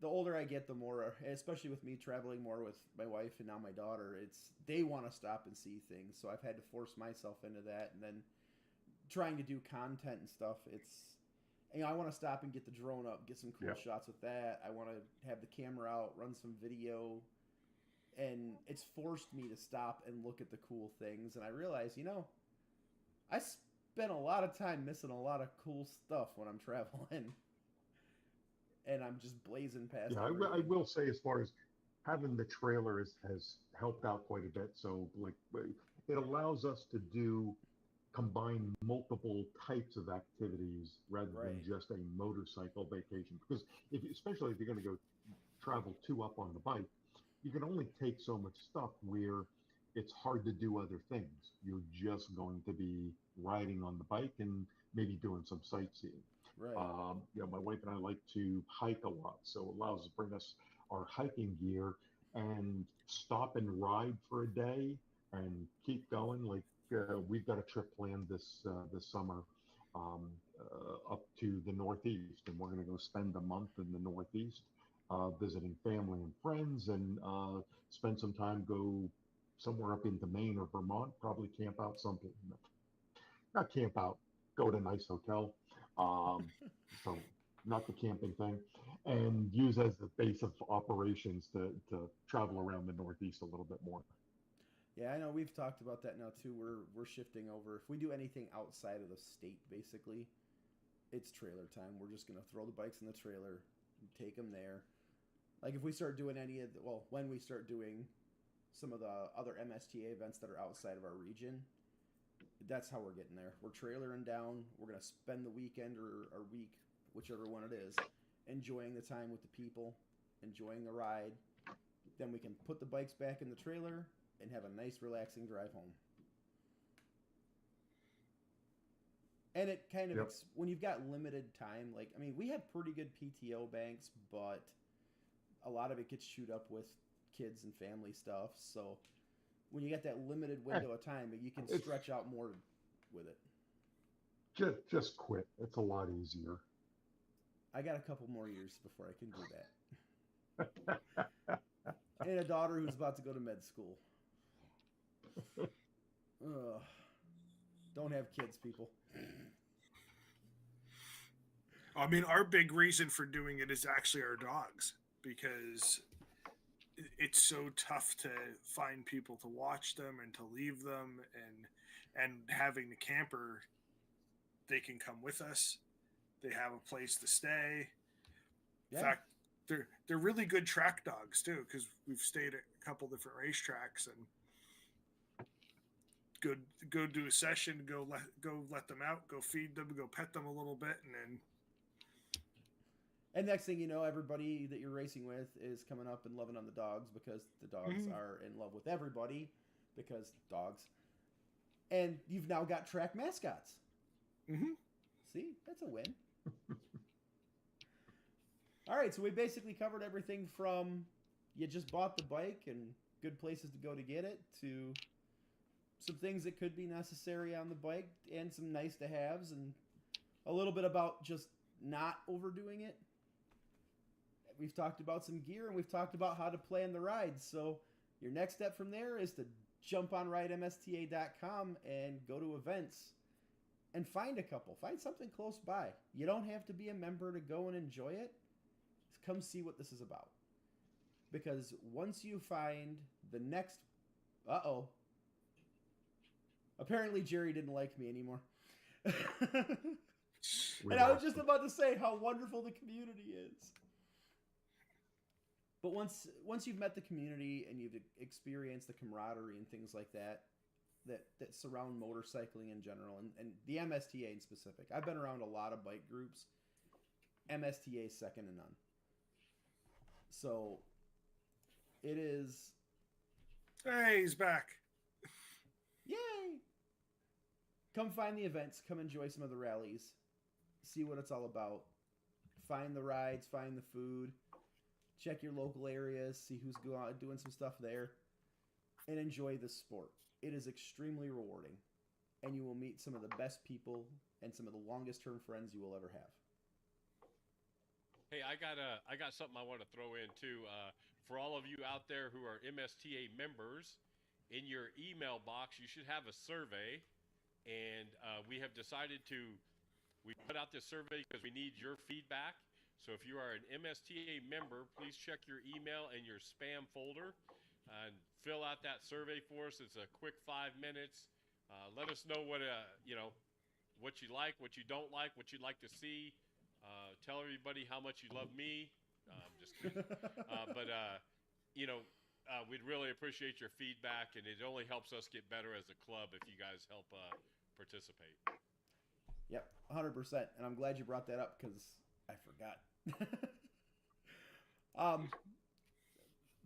The older I get, the more, especially with me traveling more with my wife and now my daughter, they want to stop and see things. So I've had to force myself into that, and then trying to do content and stuff. I want to stop and get the drone up, get some cool shots with that. I want to have the camera out, run some video, and it's forced me to stop and look at the cool things. And I realize, I spend a lot of time missing a lot of cool stuff when I'm traveling. And I'm just blazing past. Yeah, I will say, as far as having the trailer has helped out quite a bit. So, like, it allows us to combine multiple types of activities rather than just a motorcycle vacation. Because especially if you're going to go travel 2 up on the bike, you can only take so much stuff where it's hard to do other things. You're just going to be riding on the bike and maybe doing some sightseeing. Right. My wife and I like to hike a lot, so it allows us to bring us our hiking gear and stop and ride for a day and keep going. Like we've got a trip planned this summer up to the Northeast, and we're going to go spend a month in the Northeast, visiting family and friends, and spend some time, go somewhere up into Maine or Vermont, probably camp out not camp out, go to a nice hotel. So not the camping thing, and use as the base of operations to travel around the Northeast a little bit more. Yeah, I know we've talked about that now too. We're shifting over. If we do anything outside of the state, basically, it's trailer time. We're just gonna throw the bikes in the trailer, and take them there. Like if we start doing when we start doing some of the other MSTA events that are outside of our region, that's how we're getting there. We're trailering down. We're going to spend the weekend or a week, whichever one it is, enjoying the time with the people, enjoying the ride. Then we can put the bikes back in the trailer and have a nice, relaxing drive home. And it kind of, when you've got limited time, we had pretty good PTO banks, but a lot of it gets chewed up with kids and family stuff. So when you get that limited window of time, you can stretch out more with it. Just quit. It's a lot easier. I got a couple more years before I can do that. And a daughter who's about to go to med school. Don't have kids, people. I mean, our big reason for doing it is actually our dogs, because it's so tough to find people to watch them and to leave them, and having the camper, they can come with us. They have a place to stay. Yeah. In fact, they're really good track dogs too, because we've stayed at a couple different racetracks and go do a session, go let them out, go feed them, go pet them a little bit, and then. And next thing you know, everybody that you're racing with is coming up and loving on the dogs, because the dogs are in love with everybody, because dogs. And you've now got track mascots. Mm-hmm. See, that's a win. All right, so we basically covered everything from you just bought the bike and good places to go to get it, to some things that could be necessary on the bike and some nice to haves, and a little bit about just not overdoing it. We've talked about some gear, and we've talked about how to plan the rides. So your next step from there is to jump on RideMSTA.com and go to events and find a couple. Find something close by. You don't have to be a member to go and enjoy it. Just come see what this is about. Because once you find the next... Uh-oh. Apparently Jerry didn't like me anymore. And I was just about to say how wonderful the community is. But once you've met the community and you've experienced the camaraderie and things like that surround motorcycling in general, and the MSTA in specific. I've been around a lot of bike groups. MSTA is second to none. So it is... Hey, he's back. Yay! Come find the events. Come enjoy some of the rallies. See what it's all about. Find the rides. Find the food. Check your local areas, see who's doing some stuff there, and enjoy the sport. It is extremely rewarding, and you will meet some of the best people and some of the longest-term friends you will ever have. Hey, I got something I want to throw in too. For all of you out there who are MSTA members, in your email box you should have a survey, and we have decided we put out this survey because we need your feedback. So if you are an MSTA member, please check your email and your spam folder and fill out that survey for us. It's a quick 5 minutes. Let us know what you like, what you don't like, what you'd like to see. Tell everybody how much you love me. Just kidding. We'd really appreciate your feedback, and it only helps us get better as a club if you guys help participate. Yep, 100%. And I'm glad you brought that up because I forgot.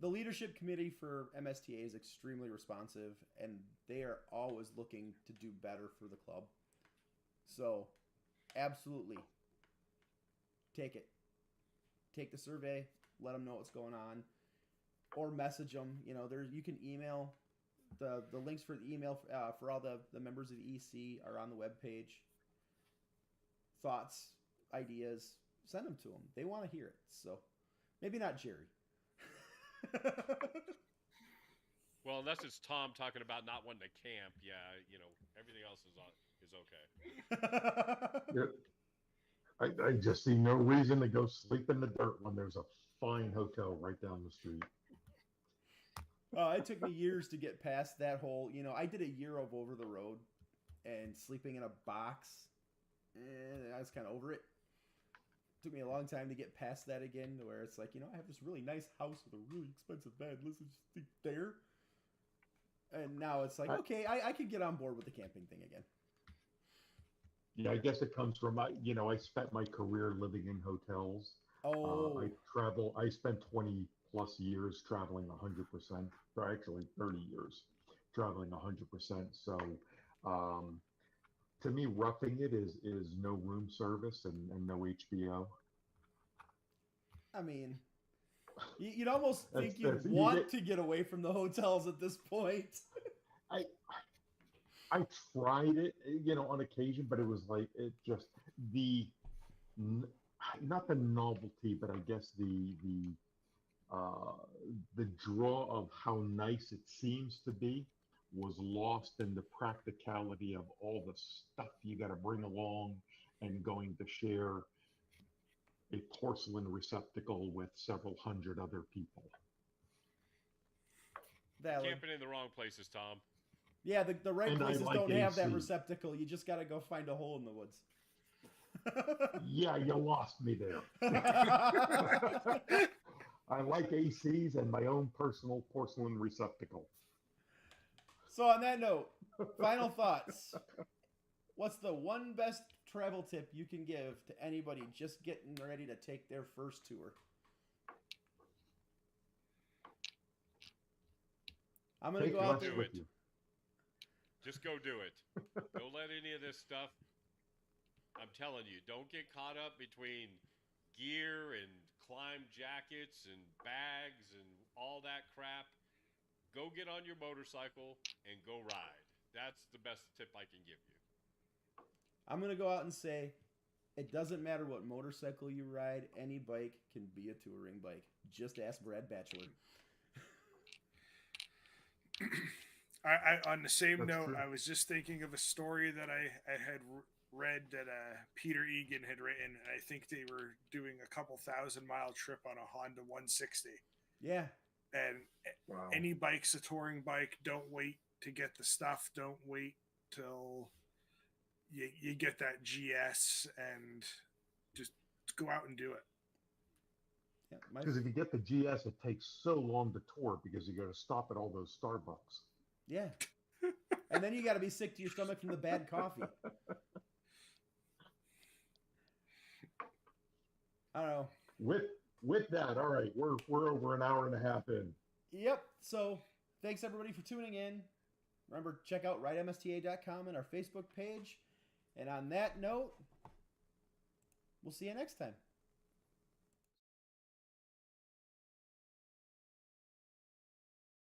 The leadership committee for MSTA is extremely responsive, and they are always looking to do better for the club. So, absolutely, take it. Take the survey, let them know what's going on, or message them. You can email. The links for the email for all the members of the EC are on the webpage. Thoughts, ideas, send them to them. They want to hear it. So maybe not Jerry. Well, unless it's Tom talking about not wanting to camp, everything else is okay. Yeah. I just see no reason to go sleep in the dirt when there's a fine hotel right down the street. It took me years to get past that whole, I did a year of over the road and sleeping in a box. And I was kind of over it. Took me a long time to get past that again, to where it's like, I have this really nice house with a really expensive bed. Let's just sleep there. And now it's like, okay, I could get on board with the camping thing again. Yeah, I guess it comes from, I spent my career living in hotels. Oh. I spent 20 plus years traveling 100%, or actually 30 years traveling 100%. So, to me, roughing it is no room service and no HBO. I mean, you'd almost think you'd want to get away from the hotels at this point. I tried it, on occasion, but it was like, it just, not the novelty, but I guess the draw of how nice it seems to be was lost in the practicality of all the stuff you got to bring along and going to share a porcelain receptacle with several hundred other people. Valid. Camping in the wrong places, Tom. Yeah, the right And I places like don't have that AC. receptacle. You just got to go find a hole in the woods. Yeah, you lost me there. I like ACs and my own personal porcelain receptacle. So on that note, final thoughts. What's the one best travel tip you can give to anybody just getting ready to take their first tour? I'm going to go out there. Do it. Just go do it. Don't let any of this stuff, I'm telling you, don't get caught up between gear and climb jackets and bags and all that crap. Go get on your motorcycle and go ride. That's the best tip I can give you. I'm going to go out and say, it doesn't matter what motorcycle you ride. Any bike can be a touring bike. Just ask Brad Batchelor. I on the same That's note, true. I was just thinking of a story that I had read that Peter Egan had written. And I think they were doing a couple 1,000-mile trip on a Honda 160. Yeah. And Wow. any bike's a touring bike. Don't wait to get the stuff. Don't wait till you get that GS and just go out and do it. Yeah, Because if you get the GS, it takes so long to tour because you got to stop at all those Starbucks. yeah. And then you got to be sick to your stomach from the bad coffee. I don't know. With that, all right, we're over an hour and a half in. Yep. So thanks everybody for tuning in. Remember, check out RideMSTA.com and our Facebook page. And on that note, we'll see you next time.